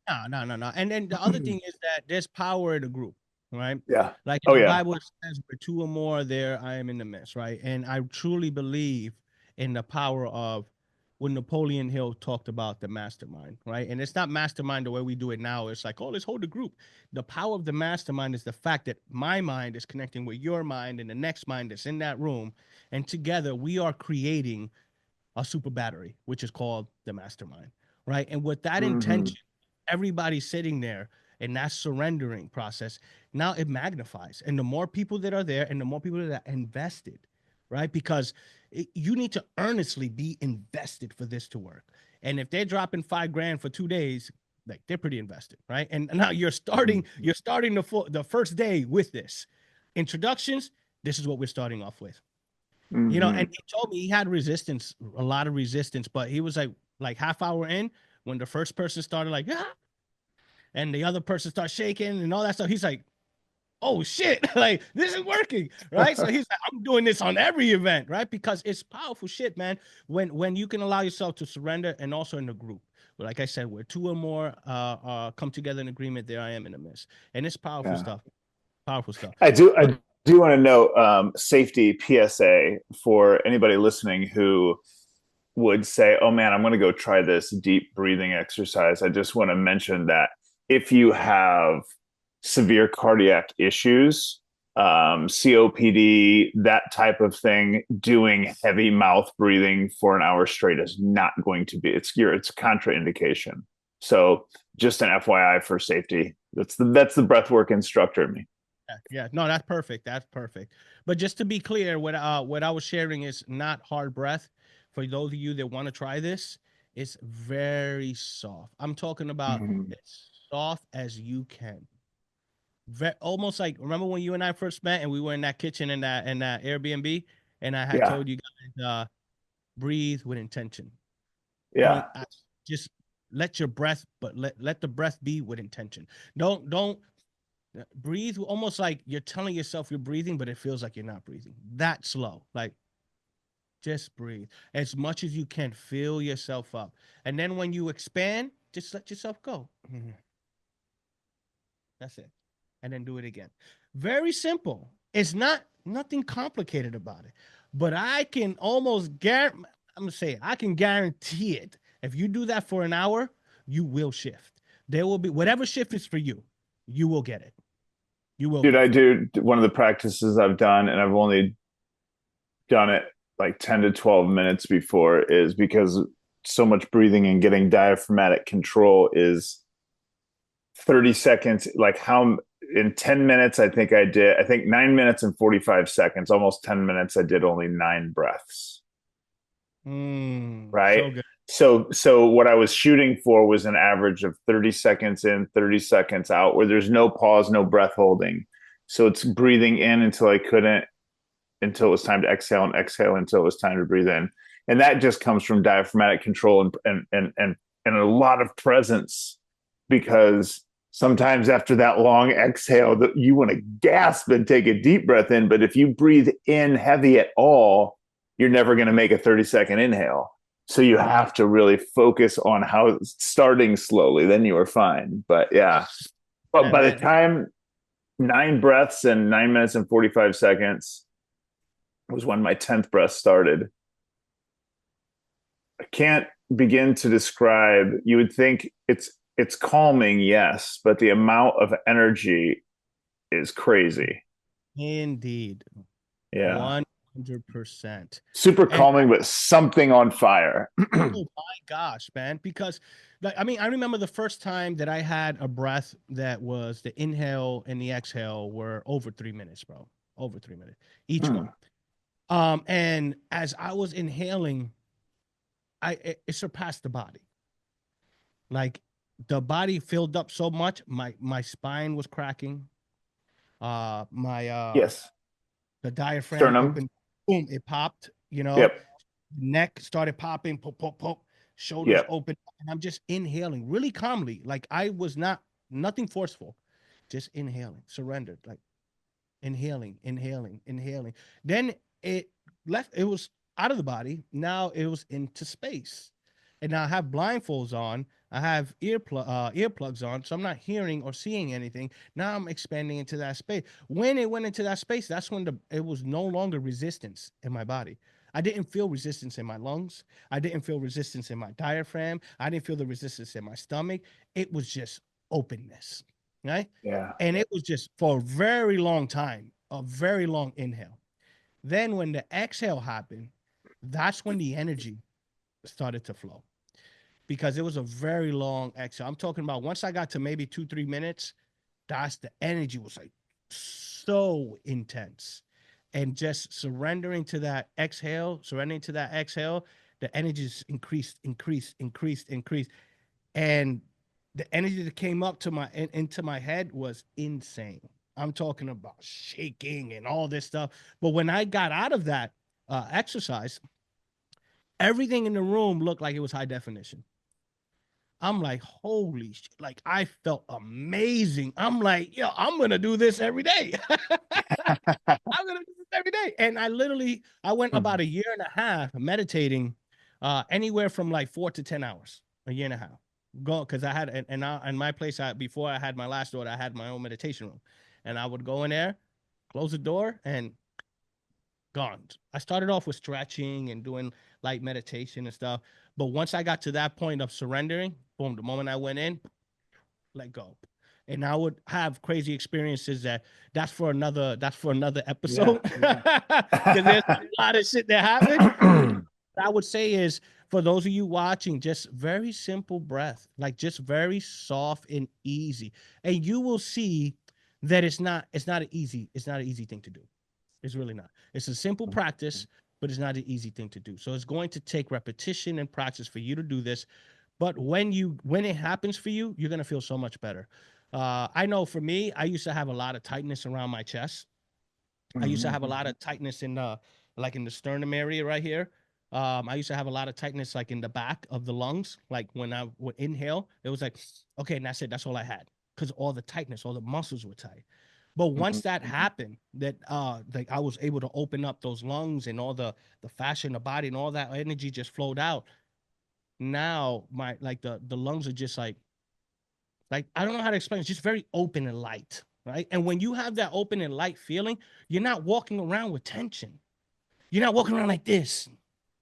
No, no, no, no. And then the other thing is that there's power in the group, right? Yeah. Like in Oh the yeah. Bible, it says, where two or more are there, I am in the midst, right? And I truly believe in the power of when Napoleon Hill talked about the mastermind, right? And it's not mastermind the way we do it now. It's like, oh, let's hold the group. The power of the mastermind is the fact that my mind is connecting with your mind and the next mind that's in that room. And together we are creating a super battery, which is called the mastermind, right? And with that Mm-hmm. intention, everybody sitting there and that surrendering process, now it magnifies. And the more people that are there and the more people that are invested, right? Because you need to earnestly be invested for this to work. And if they're dropping 5 grand for 2 days, like they're pretty invested, right? And now you're starting the first day with this introductions. This is what we're starting off with. And Mm-hmm. he told me he had resistance, a lot of resistance, but he was like half hour in when the first person started like, ah, and the other person started shaking and all that stuff. He's like, oh shit, like this is working, right? So he's like, I'm doing this on every event, right? Because it's powerful shit, man. When you can allow yourself to surrender and also in the group. But like I said, where two or more come together in agreement, there I am in the midst. And it's powerful Yeah. stuff. Powerful stuff. I But do want to note safety PSA for anybody listening who would say, "Oh man, I'm going to go try this deep breathing exercise." I just want to mention that if you have severe cardiac issues, COPD, that type of thing, doing heavy mouth breathing for an hour straight is not going to be. It's a contraindication. So just an FYI for safety. That's the breathwork instructor in me. yeah, no, that's perfect. That's perfect. But just to be clear, what I was sharing is not hard breath. For those of you that want to try this, it's very soft. I'm talking about Mm-hmm. as soft as you can. Almost like, remember when you and I first met and we were in that kitchen in that Airbnb, and I had Yeah, told you guys, breathe with intention. yeah. Just let your breath, but let the breath be with intention. Don't breathe almost like you're telling yourself you're breathing, but it feels like you're not breathing. That slow. Like just breathe as much as you can. Fill yourself up. And then when you expand, just let yourself go. That's it. And then do it again. Very simple. It's not nothing complicated about it. But I can almost guarantee, I'm gonna say it, I can guarantee it. If you do that for an hour, you will shift. There will be whatever shift is for you, you will get it. You will Dude, get I it. do one of the practices I've done, and I've only done it like 10 to 12 minutes before, is because so much breathing and getting diaphragmatic control is 30 seconds, like how in 10 minutes, I think 9 minutes and 45 seconds, almost 10 minutes, I did only 9 breaths. Right. So good. So what I was shooting for was an average of 30 seconds in, 30 seconds out, where there's no pause, no breath holding. So it's breathing in until I couldn't, until it was time to exhale, and exhale until it was time to breathe in. And that just comes from diaphragmatic control and a lot of presence, because sometimes after that long exhale, you want to gasp and take a deep breath in. But if you breathe in heavy at all, you're never going to make a 30-second inhale. So you have to really focus on how starting slowly, then you are fine. But yeah, but Yeah, by the man. time 9 breaths and 9 minutes and 45 seconds was when my 10th breath started. I can't begin to describe. You would think it's calming, yes, but the amount of energy is crazy. Indeed. Yeah. 100%. Super And calming, but something on fire. oh my gosh, man. Because like I mean, I remember the first time that I had a breath that was the inhale and the exhale were over 3 minutes, bro. Over 3 minutes each one. And as I was inhaling, it surpassed the body. Like the body filled up so much, my spine was cracking. My Yes. the diaphragm Sternum. opened, boom, it popped, Yep. neck started popping, pop, pop, pop, shoulders Yep. open, and I'm just inhaling really calmly. Like I was not nothing forceful, just inhaling, surrendered, like inhaling, inhaling, inhaling. Then it left, it was out of the body. Now it was into space. And now I have blindfolds on. I have earplugs on, so I'm not hearing or seeing anything. Now I'm expanding into that space. When it went into that space, that's when it was no longer resistance in my body. I didn't feel resistance in my lungs. I didn't feel resistance in my diaphragm. I didn't feel the resistance in my stomach. It was just openness, right? Yeah. And it was just for a very long time, a very long inhale. Then when the exhale happened, that's when the energy started to flow because it was a very long exhale. I'm talking about once I got to maybe 2, 3 minutes, that's the energy was like so intense. And just surrendering to that exhale, the energy just increased, increased, increased, increased. And the energy that came up to into my head was insane. I'm talking about shaking and all this stuff. But when I got out of that exercise, everything in the room looked like it was high definition. I'm like, holy shit. Like, I felt amazing. I'm like, yo, I'm going to do this every day. I'm going to do this every day. And I went about a year and a half meditating anywhere from like 4 to 10 hours, a year and a half. Go because I had, and my place, before I had my last daughter, I had my own meditation room. And I would go in there, close the door, and gone. I started off with stretching and doing light meditation and stuff. But once I got to that point of surrendering, boom, the moment I went in, let go. And I would have crazy experiences that's for another Yeah. episode. Because there's a lot of shit that happened. What I would say is for those of you watching, just very simple breath, like just very soft and easy. And you will see that it's not an easy thing to do. It's really not. It's a simple practice, but it's not an easy thing to do. So it's going to take repetition and practice for you to do this. But when it happens for you, you're gonna feel so much better. I know for me, I used to have a lot of tightness around my chest. I used to have a lot of tightness in the like in the sternum area right here. I used to have a lot of tightness like in the back of the lungs. Like when I would inhale, it was like, okay, and that's it. That's all I had because all the tightness, all the muscles were tight. But once that happened, that like I was able to open up those lungs and all the fascia in the body and all that energy just flowed out. Now my like the lungs are just like I don't know how to explain. It's just very open and light, right? And when you have that open and light feeling, you're not walking around with tension. You're not walking around like this,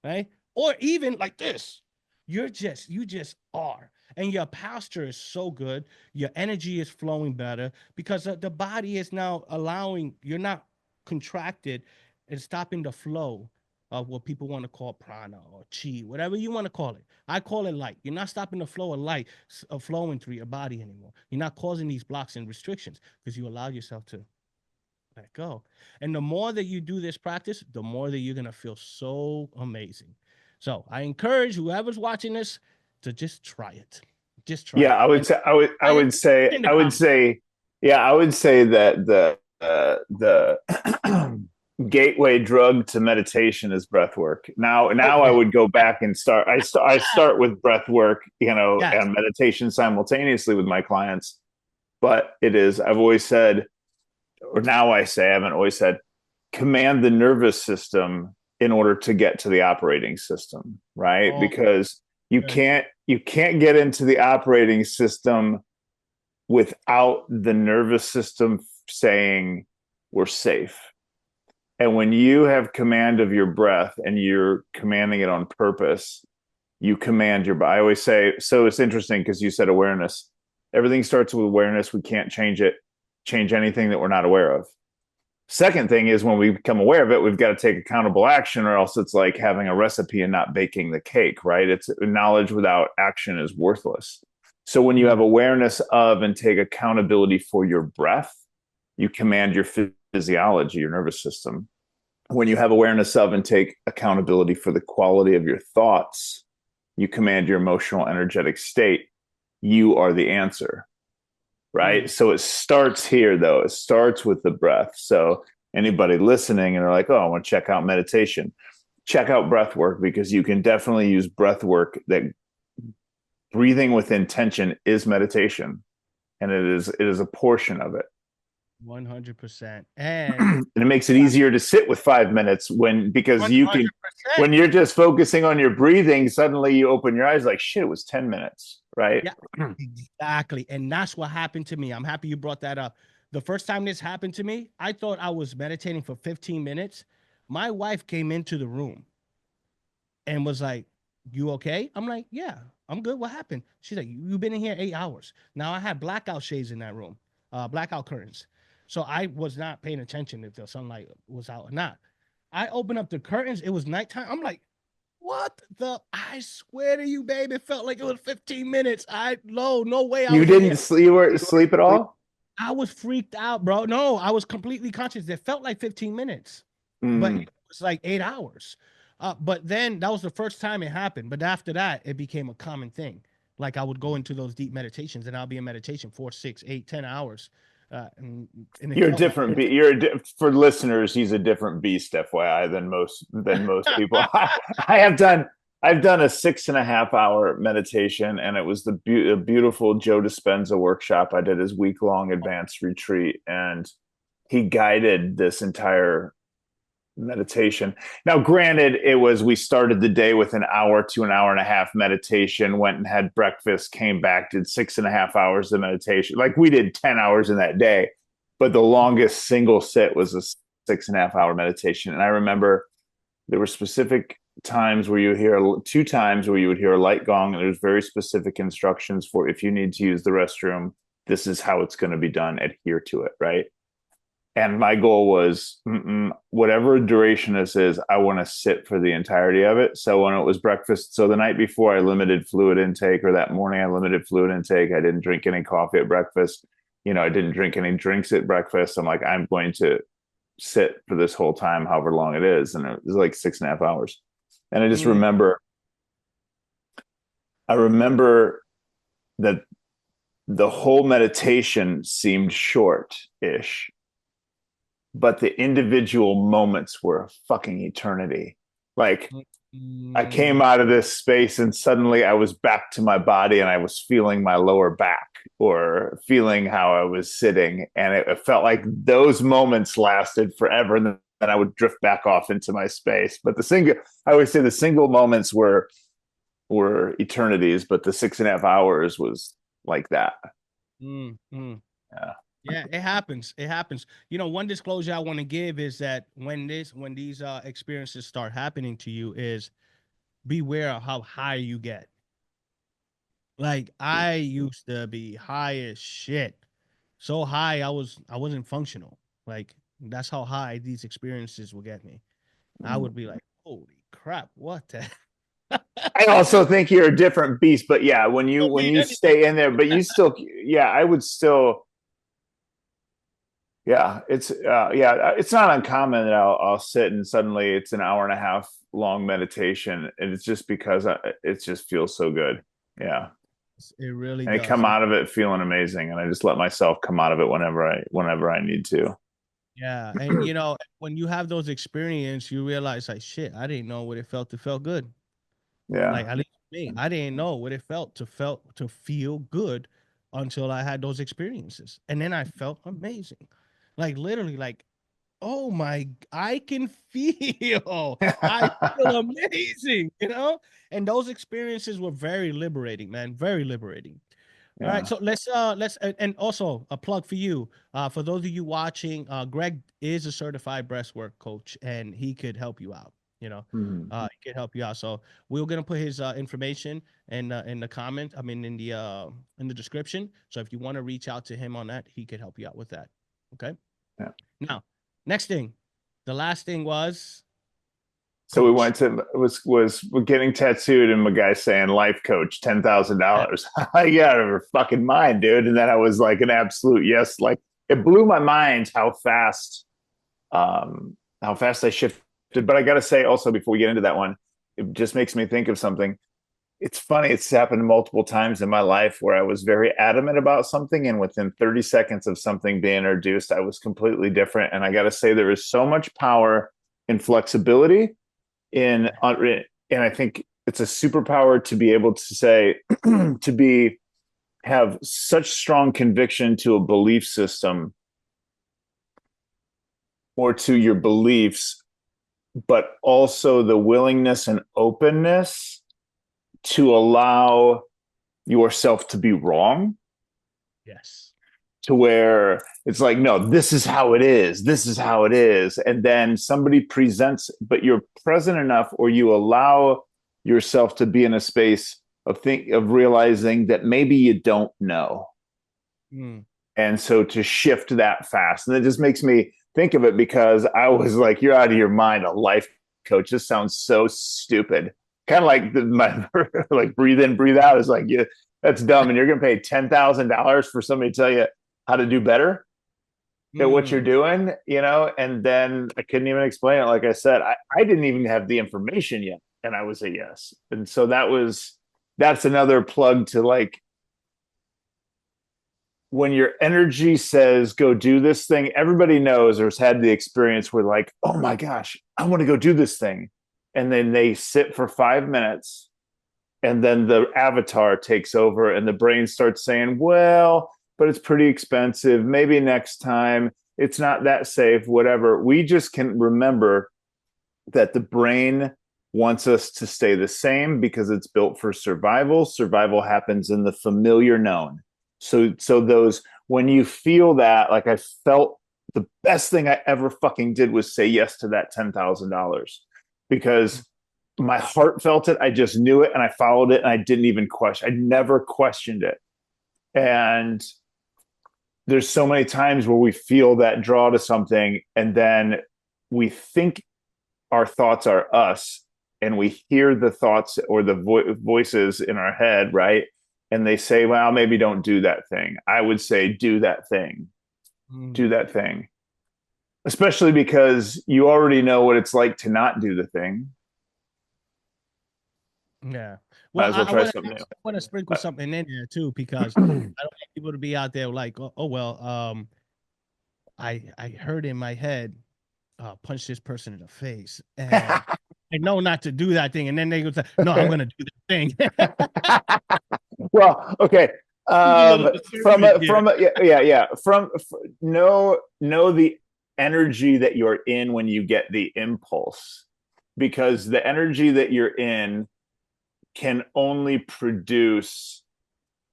right? Or even like this. You just are. And your posture is so good. Your energy is flowing better because the body is now allowing, you're not contracted and stopping the flow. of what people want to call prana or chi, whatever you want to call it. I call it light. You're not stopping the flow of light of flowing through your body anymore. You're not causing these blocks and restrictions because you allow yourself to let go. And the more that you do this practice, the more that you're going to feel so amazing. So I encourage whoever's watching this to just try it. Just try Yeah, it. I would And say I am in the comments. yeah, I would say that the gateway drug to meditation is breath work. Now I Okay. would go back and I start with breath work, Yes. and meditation simultaneously with my clients. But it is, I've always said, or now I say, I haven't always said, command the nervous system in order to get to the operating system, right? Oh, Because good. you can't get into the operating system without the nervous system saying we're safe. And when you have command of your breath and you're commanding it on purpose, you command your body. I always say, so it's interesting because you said awareness. Everything starts with awareness. We can't change anything that we're not aware of. Second thing is when we become aware of it, we've got to take accountable action, or else it's like having a recipe and not baking the cake, right? It's knowledge without action is worthless. So when you Mm. have awareness of and take accountability for your breath, you command your physiology, your nervous system. When you have awareness of and take accountability for the quality of your thoughts, you command your emotional, energetic state. You are the answer, right? Mm. So it starts here, though. It starts with the breath. So anybody listening and they're like, oh, I want to check out meditation, check out breath work, because you can definitely use breath work. That breathing with intention is meditation, and it is a portion of it. 100%. And And it makes it easier to sit with 5 minutes because you can, 100%. when you're just focusing on your breathing, suddenly you open your eyes like, shit, it was 10 minutes, right? Yeah, exactly. And that's what happened to me. I'm happy you brought that up. The first time this happened to me, I thought I was meditating for 15 minutes. My wife came into the room and was like, "You okay?" I'm like, "Yeah, I'm good. What happened?" She's like, "You've been in here 8 hours." Now I had blackout shades in that room, blackout curtains. So I was not paying attention if the sunlight was out or not. I opened up the curtains. It was nighttime. I'm like, what the? I swear to you, babe, it felt like it was 15 minutes. No way I You was in there. didn't sleep, you weren't asleep at all? I was freaked out, bro. No, I was completely conscious. It felt like 15 minutes, but Mm. it was like 8 hours. But then that was the first time it happened. But after that, it became a common thing. Like I would go into those deep meditations and I'll be in meditation 4, 6, 8, 10 hours. And it You're a felt like different 15. for listeners, he's a different beast, FYI, than most people. I've done a 6.5 hour meditation, and it was a beautiful Joe Dispenza workshop. I did his week-long advanced retreat, and he guided this entire meditation. Now, granted, we started the day with an hour to an hour and a half meditation, went and had breakfast, came back, did 6.5 hours of meditation. Like we did 10 hours in that day, but the longest single sit was a 6.5 hour meditation. And I remember there were specific times where you hear 2 times where you would hear a light gong, and there's very specific instructions for if you need to use the restroom, this is how it's going to be done, adhere to it, right? And my goal was whatever duration this is, I want to sit for the entirety of it. So when it was breakfast, so the night before I limited fluid intake, or that morning I limited fluid intake. I didn't drink any coffee at breakfast. I didn't drink any drinks at breakfast. I'm like, I'm going to sit for this whole time, however long it is. And it was like 6.5 hours. And I just Mm, remember that the whole meditation seemed short-ish, but the individual moments were a fucking eternity. Like I came mm, out of this space and suddenly I was back to my body, and I was feeling my lower back or feeling how I was sitting. And it felt like those moments lasted forever. And then I would drift back off into my space. But I always say the single moments were eternities, but the 6.5 hours was like that. mm. Yeah. Yeah, it happens. It happens. One disclosure I want to give is that when these experiences start happening to you is beware of how high you get. Like I used to be high as shit. So high I wasn't functional. Like that's how high these experiences will get me. I would be like, Holy crap! What the? I also think you're a different beast, but yeah, Don't when mean you anything. stay in there, but you still, yeah, I would still, yeah, it's not uncommon that I'll sit and suddenly it's an hour and a half long meditation, and it's just because it just feels so good. Yeah, It really and I does. come out of it feeling amazing, and I just let myself come out of it whenever I need to. Yeah, and you know, when you have those experiences, you realize like, shit, I didn't know what it felt to feel good. Like Yeah. at least me, I didn't know what it felt to feel good until I had those experiences, and then I felt amazing. Like literally, like, oh my, I can feel, I feel amazing, you know. And those experiences were very liberating, man, very liberating. All right, Yeah. so let's and also a plug for you. For those of you watching, Greg is a certified breathwork coach, and he could help you out. You know, Mhm. he could help you out. So we're gonna put his information in the comment. I mean, in the description. So if you want to reach out to him on that, he could help you out with that. Okay. Yeah. Now, next thing, the last thing was So we coach. went to was getting tattooed, and my guy saying life coach $10,000. I got out of her fucking mind, dude. And then I was like an absolute yes. Like it blew my mind how fast I shifted. But I got to say also before we get into that one, it just makes me think of something. It's funny. It's happened multiple times in my life where I was very adamant about something, and within 30 seconds of something being introduced, I was completely different. And I got to say, there is so much power in flexibility in and I think it's a superpower to be able to say to be have such strong conviction to a belief system or to your beliefs, but also the willingness and openness to allow yourself to be wrong, Yes. to where it's like, no, this is how it is, this is how it is, and then somebody presents, but you're present enough, or you allow yourself to be in a space of realizing that maybe you don't know, Mm. and so to shift that fast. And it just makes me think of it because I was like, you're out of your mind, a life coach. This sounds so stupid. Kind of like my like breathe in, breathe out is like, yeah, that's dumb. And you're going to pay $10,000 for somebody to tell you how to do better at what you're Mm. doing, you know? And then I couldn't even explain it. Like I said, I didn't even have the information yet. And I was a yes. And so that's another plug to like, when your energy says go do this thing, everybody knows or has had the experience where like, oh my gosh, I want to go do this thing. And then they sit for 5 minutes, and then the avatar takes over and the brain starts saying, well, but it's pretty expensive. Maybe next time, it's not that safe, whatever. We just can remember that the brain wants us to stay the same because it's built for survival. Survival happens in the familiar known. So those, when you feel that, like I felt the best thing I ever fucking did was say yes to that $10,000 because my heart felt it. I just knew it and I followed it and I didn't even question. I never questioned it. And there's so many times where we feel that draw to something and then we think our thoughts are us, and we hear the thoughts or the voices in our head, right? And they say, well, maybe don't do that thing. I would say, do that thing, do Mm. that thing, especially because you already know what it's like to not do the thing. Yeah. Might Well, as well I try want something to new. sprinkle something in there too because I don't want people to be out there like, oh well, I heard in my head, punch this person in the face, and I know not to do that thing, and then they go, no, I'm gonna do that thing. Well, okay. Use a little discernment here. Know the energy that you're in when you get the impulse, because the energy that you're in can only produce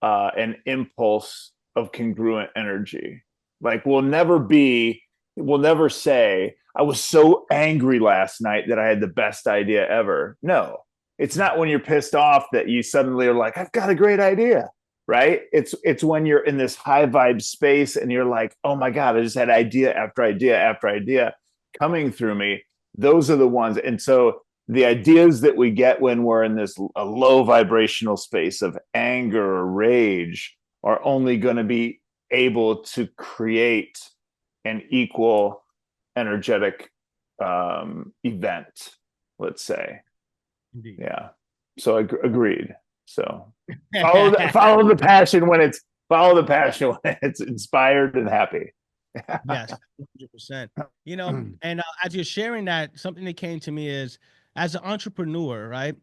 an impulse of congruent energy. Like we'll never say, I was so angry last night that I had the best idea ever. No, it's not when you're pissed off that you suddenly are like, I've got a great idea. Right. It's when you're in this high vibe space and you're like, oh my God, I just had idea after idea after idea coming through me. Those are the ones. And so the ideas that we get when we're in this a low vibrational space of anger or rage are only going to be able to create an equal energetic event, let's say. Indeed. Yeah. So agreed. So follow the passion when it's inspired and happy. Yes, 100%. You know, and as you're sharing that, something that came to me is as an entrepreneur, right?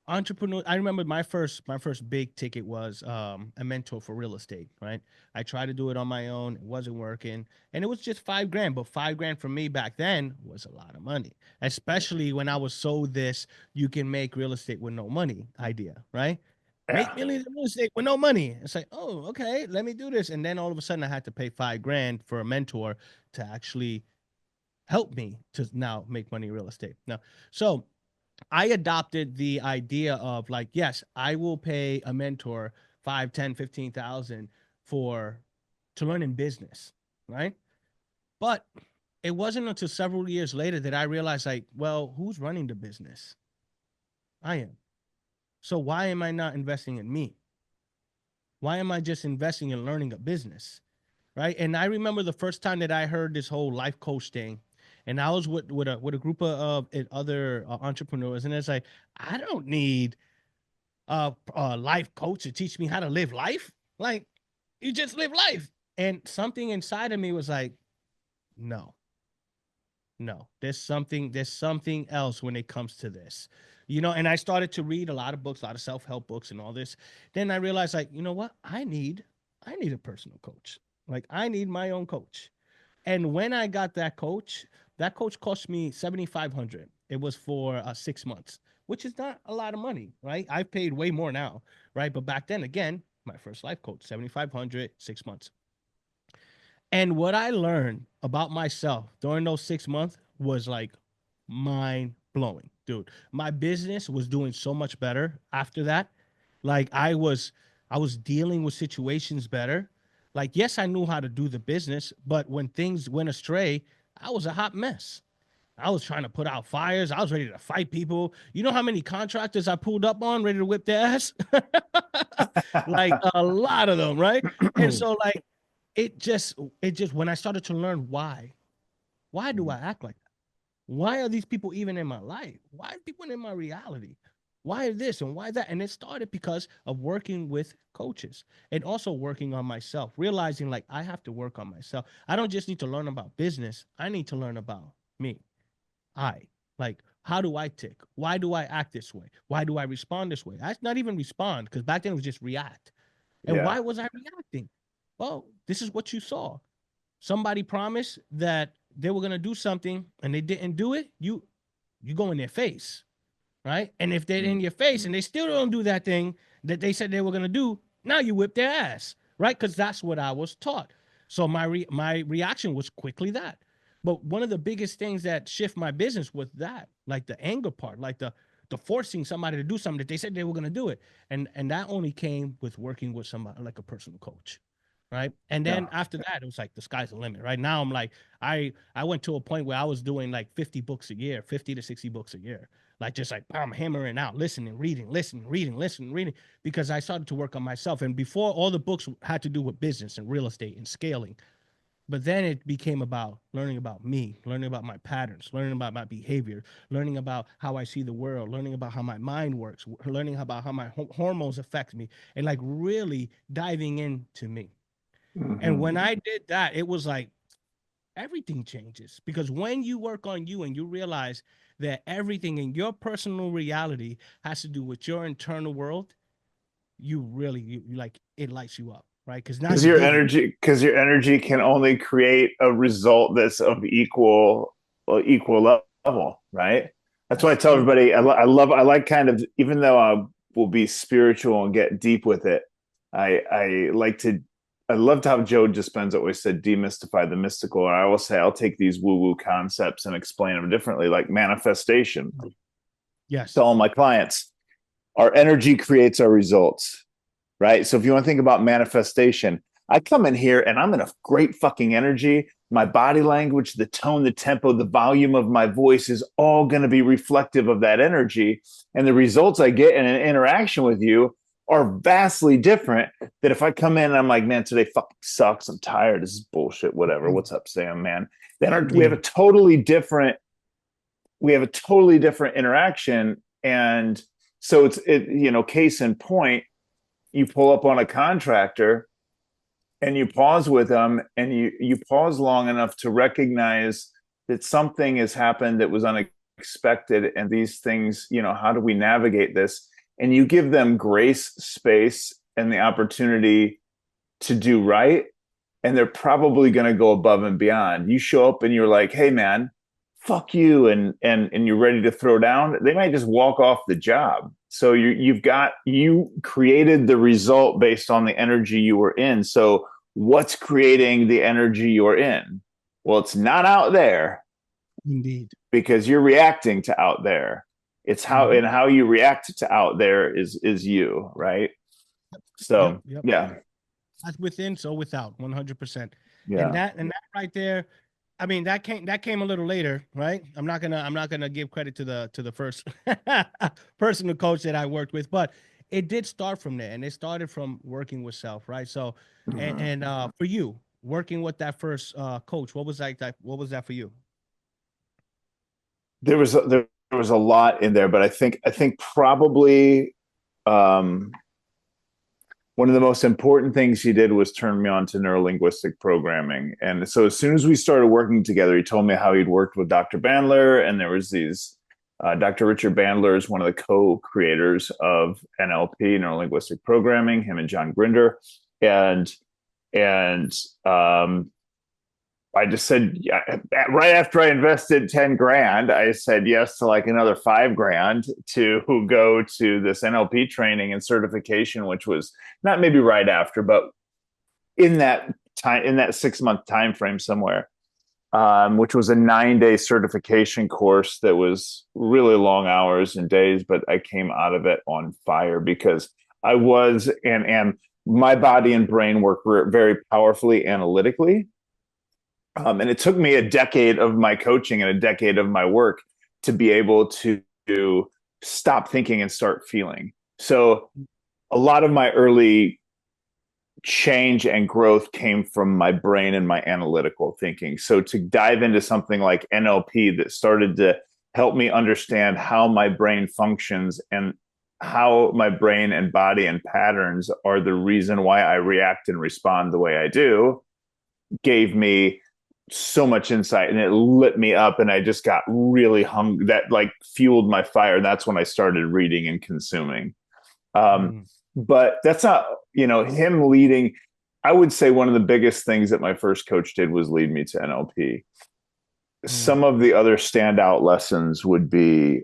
Entrepreneur, I remember my first big ticket was a mentor for real estate, right? I tried to do it on my own, it wasn't working, and it was just 5 grand, but 5 grand for me back then was a lot of money, especially when I was sold this you can make real estate with no money idea, right? Yeah. Make millions in real estate with no money. It's like, oh, okay, let me do this. And then all of a sudden I had to pay 5 grand for a mentor to actually help me to now make money in real estate. Now, so I adopted the idea of like, yes, I will pay a mentor 5, 10, 15,000 for to learn in business, right? But it wasn't until several years later that I realized like, well, who's running the business? I am. So why am I not investing in me? Why am I just investing in learning a business? Right. And I remember the first time that I heard this whole life coach thing, and I was with a group of other entrepreneurs, and it's like, I don't need a life coach to teach me how to live life. Like, you just live life. And something inside of me was like, no, no, there's something else when it comes to this. And I started to read a lot of books, a lot of self-help books and all this. Then I realized, like, you know what? I need a personal coach. Like, I need my own coach. And when I got that coach cost me 7,500. It was for 6 months, which is not a lot of money, right? I've paid way more now, right? But back then, again, my first life coach, 7,500, 6 months. And what I learned about myself during those 6 months was like mind blowing, dude. My business was doing so much better after that. Like I was dealing with situations better. Like, yes, I knew how to do the business, but when things went astray, I was a hot mess. I was trying to put out fires. I was ready to fight people. You know how many contractors I pulled up on ready to whip their ass? Like a lot of them, right? And so like it just when I started to learn why do I act like that? Why are these people even in my life? Why are people in my reality? Why this and why that? And it started because of working with coaches and also working on myself, realizing like I have to work on myself. I don't just need to learn about business. I need to learn about me. I like, how do I tick? Why do I act this way? Why do I respond this way? I not even respond because back then it was just react. And Yeah. why was I reacting? Well, this is what you saw. Somebody promised that they were gonna do something and they didn't do it. You go in their face, right? And if they're in your face and they still don't do that thing that they said they were gonna do, now you whip their ass, right? Because that's what I was taught. So my reaction was quickly that. But one of the biggest things that shift my business was that, like the anger part, like the forcing somebody to do something that they said they were gonna do it, and that only came with working with somebody like a personal coach, right? And then Yeah. after that, it was like the sky's the limit. Right now, I'm like, I went to a point where I was doing like 50 books a year, 50 to 60 books a year, like just like I'm hammering out, listening, reading, listening, reading, listening, reading, because I started to work on myself. And before, all the books had to do with business and real estate and scaling. But then it became about learning about me, learning about my patterns, learning about my behavior, learning about how I see the world, learning about how my mind works, learning about how my hormones affect me, and like really diving into me. And Mm-hmm. when I did that, it was like everything changes, because when you work on you and you realize that everything in your personal reality has to do with your internal world, you really, you like, it lights you up, right? Because now Because you your live. energy can only create a result that's of equal level, right? That's why I tell Absolutely. everybody I like kind of, even though I will be spiritual and get deep with it, I like to, I loved how Joe Dispenza always said demystify the mystical. Or I will say I'll take these woo-woo concepts and explain them differently, like manifestation. To Yes. all my clients, our energy creates our results, right? So if you want to think about manifestation, I come in here and I'm in a great fucking energy. my body language, the tone, the tempo, the volume of my voice is all going to be reflective of that energy. And the results I get in an interaction with you are vastly different than if I come in and I'm like, man, today fucking sucks. I'm tired. This is bullshit. Whatever. What's up, Sam, man? Then we have a totally different interaction. And so case in point, you pull up on a contractor and you pause with them, and you pause long enough to recognize that something has happened that was unexpected, and these things, how do we navigate this? And you give them grace, space, and the opportunity to do right, and they're probably going to go above and beyond. You show up and you're like, hey man, fuck you, and you're ready to throw down, they might just walk off the job. So you created the result based on the energy you were in. So what's creating the energy you're in? Well, it's not out there. Indeed. Because you're reacting to out there. It's how you react to out there is you, right? So yeah. That's within, so without, 100%. Yeah. And that right there, I mean, that came a little later, right? I'm not gonna give credit to the first personal coach that I worked with, but it did start from there, and it started from working with self, right? So, and for you, working with that first coach, what was that for you? There was a lot in there, but I think probably one of the most important things he did was turn me on to neurolinguistic programming. And so as soon as we started working together, he told me how he'd worked with Dr. Bandler, and there was these Dr. Richard Bandler is one of the co-creators of NLP, neurolinguistic programming, him and John Grinder. And I just said, right after I invested 10 grand, I said yes to like another 5 grand to go to this NLP training and certification, which was not maybe right after, but in that time, in that 6-month time frame somewhere, which was a 9-day certification course that was really long hours and days, but I came out of it on fire because I was and my body and brain work very powerfully analytically. And it took me a decade of my coaching and a decade of my work to be able to stop thinking and start feeling. So a lot of my early change and growth came from my brain and my analytical thinking. So to dive into something like NLP that started to help me understand how my brain functions and how my brain and body and patterns are the reason why I react and respond the way I do, gave me so much insight, and it lit me up, and I just got really hungry. That like fueled my fire. That's when I started reading and consuming. But that's not, him leading. I would say one of the biggest things that my first coach did was lead me to NLP. Some of the other standout lessons would be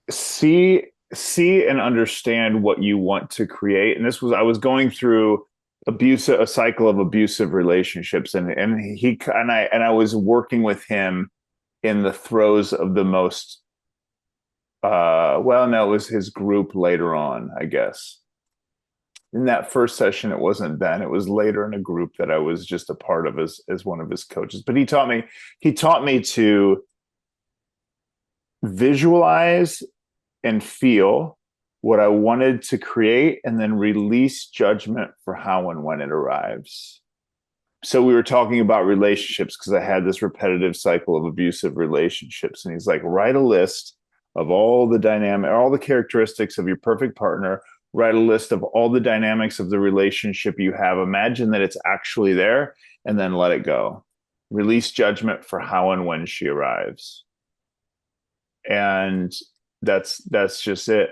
see and understand what you want to create. And I was going through a cycle of abusive relationships, and I was working with him in the throes of the most no, it was his group later on, I guess. In that first session, it wasn't then, it was later in a group that I was just a part of as one of his coaches. But he taught me to visualize and feel what I wanted to create, and then release judgment for how and when it arrives. So we were talking about relationships because I had this repetitive cycle of abusive relationships. And he's like, write a list of all the characteristics of your perfect partner, write a list of all the dynamics of the relationship you have. Imagine that it's actually there, and then let it go. Release judgment for how and when she arrives. And that's just it.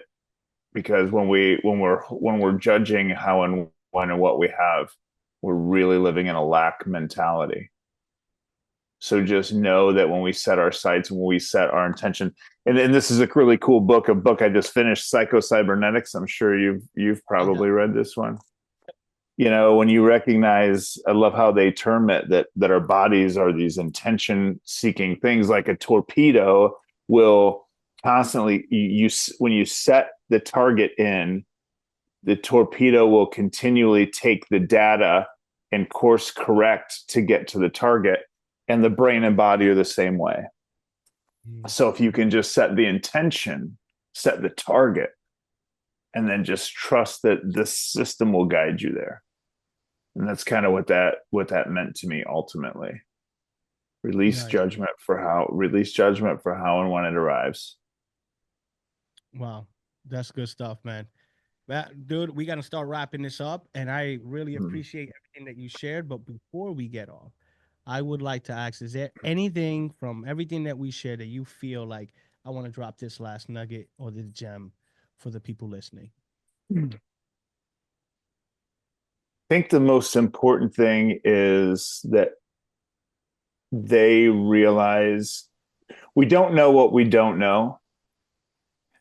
Because when we're judging how and when and what we have, we're really living in a lack mentality. So just know that when we set our sights and when we set our intention, and this is a really cool book, a book I just finished, Psycho-Cybernetics. I'm sure you've probably read this one. When you recognize, I love how they term it, that our bodies are these intention-seeking things, like a torpedo will constantly, when you set the target in, the torpedo will continually take the data and course correct to get to the target. And the brain and body are the same way. So if you can just set the intention, set the target, and then just trust that the system will guide you there. And that's kind of what that meant to me ultimately. Release Nice. judgment for how and when it arrives. Wow. That's good stuff, man. Dude, we got to start wrapping this up. And I really Hmm. appreciate everything that you shared. But before we get off, I would like to ask, is there anything from everything that we shared that you feel like I want to drop this last nugget or this gem for the people listening? I think the most important thing is that they realize we don't know what we don't know,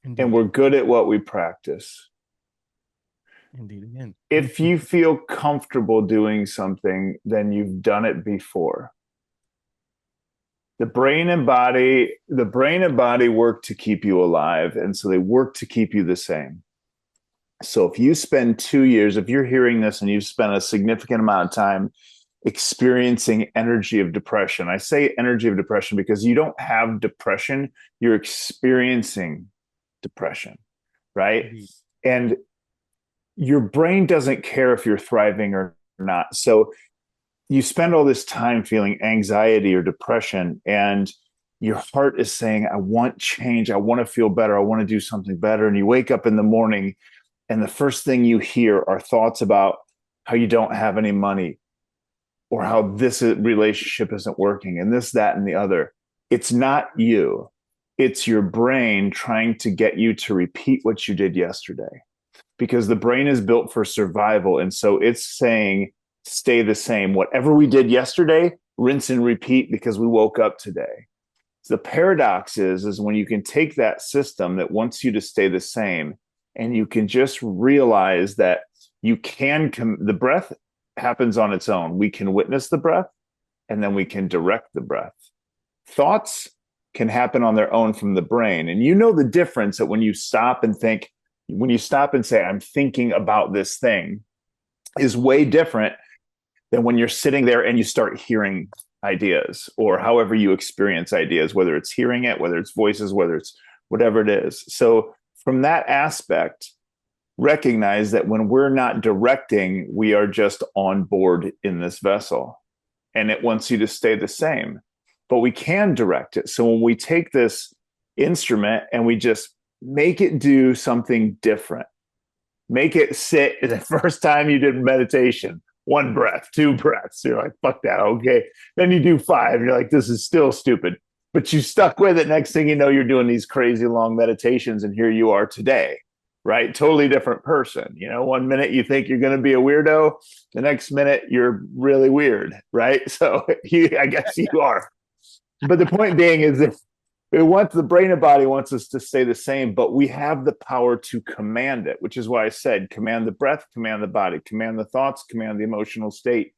and Indeed. we're good at what we practice. Indeed again. If you feel comfortable doing something, then you've done it before. The brain and body work to keep you alive, and so they work to keep you the same. So if you spend 2 years, if you're hearing this and you've spent a significant amount of time experiencing energy of depression, I say energy of depression because you don't have depression, you're experiencing depression, right? Indeed. And your brain doesn't care if you're thriving or not. So you spend all this time feeling anxiety or depression, and your heart is saying, I want change. I want to feel better. I want to do something better. And you wake up in the morning, and the first thing you hear are thoughts about how you don't have any money or how this relationship isn't working and this, that, and the other. It's not you. It's your brain trying to get you to repeat what you did yesterday, because the brain is built for survival. And so it's saying, stay the same. Whatever we did yesterday, rinse and repeat because we woke up today. So the paradox is when you can take that system that wants you to stay the same and you can just realize that you can, the breath happens on its own. We can witness the breath and then we can direct the breath. Thoughts can happen on their own from the brain. And you know the difference that when you stop and think, when you stop and say, I'm thinking about this thing, is way different than when you're sitting there and you start hearing ideas or however you experience ideas, whether it's hearing it, whether it's voices, whether it's whatever it is. So from that aspect, recognize that when we're not directing, we are just on board in this vessel and it wants you to stay the same, but we can direct it. So when we take this instrument and we just make it do something different, make it sit the first time you did meditation, 1 breath, 2 breaths. You're like, fuck that. Okay. Then you do 5. You're like, this is still stupid. But you stuck with it. Next thing you know, you're doing these crazy long meditations. And here you are today, right? Totally different person. You know, 1 minute you think you're going to be a weirdo. The next minute you're really weird, right? So I guess you are. But the point being is that the brain and body wants us to stay the same, but we have the power to command it, which is why I said command the breath, command the body, command the thoughts, command the emotional state.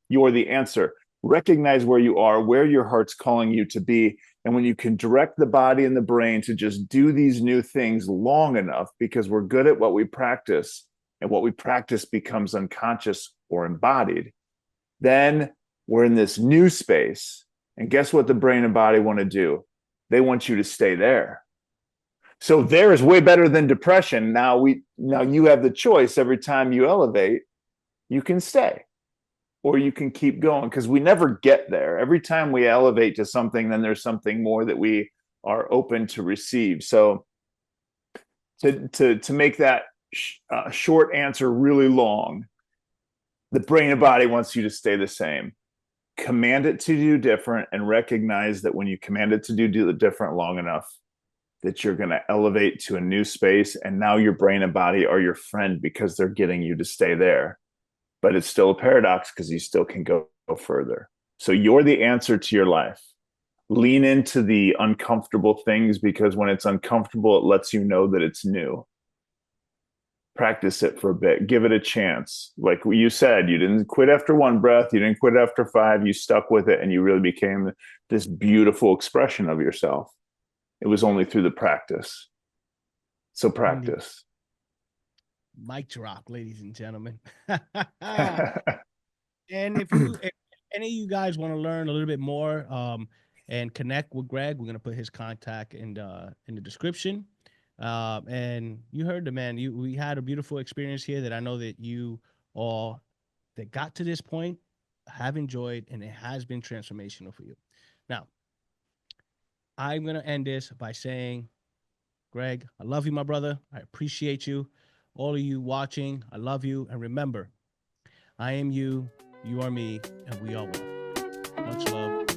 You're the answer. Recognize where you are, where your heart's calling you to be. And when you can direct the body and the brain to just do these new things long enough, because we're good at what we practice, and what we practice becomes unconscious or embodied, then we're in this new space. And guess what the brain and body want to do? They want you to stay there. So there is way better than depression. Now you have the choice. Every time you elevate, you can stay or you can keep going, because we never get there. Every time we elevate to something, then there's something more that we are open to receive. So to make that short answer really long, the brain and body wants you to stay the same. Command it to do different, and recognize that when you command it to do different long enough, that you're going to elevate to a new space. And now your brain and body are your friend because they're getting you to stay there. But it's still a paradox because you still can go further. So you're the answer to your life. Lean into the uncomfortable things, because when it's uncomfortable, it lets you know that it's new. Practice it for a bit. Give it a chance. Like you said, you didn't quit after 1 breath. You didn't quit after 5. You stuck with it, and you really became this beautiful expression of yourself. It was only through the practice. So Indeed. practice. Mic drop, ladies and gentlemen. And if any of you guys want to learn a little bit more and connect with Greg, we're gonna put his contact in the description. And you heard the man. We had a beautiful experience here that I know that you all that got to this point have enjoyed, and it has been transformational for you. Now, I'm gonna end this by saying, Greg, I love you, my brother. I appreciate you. All of you watching, I love you. And remember, I am you, you are me, and we are one. Much love.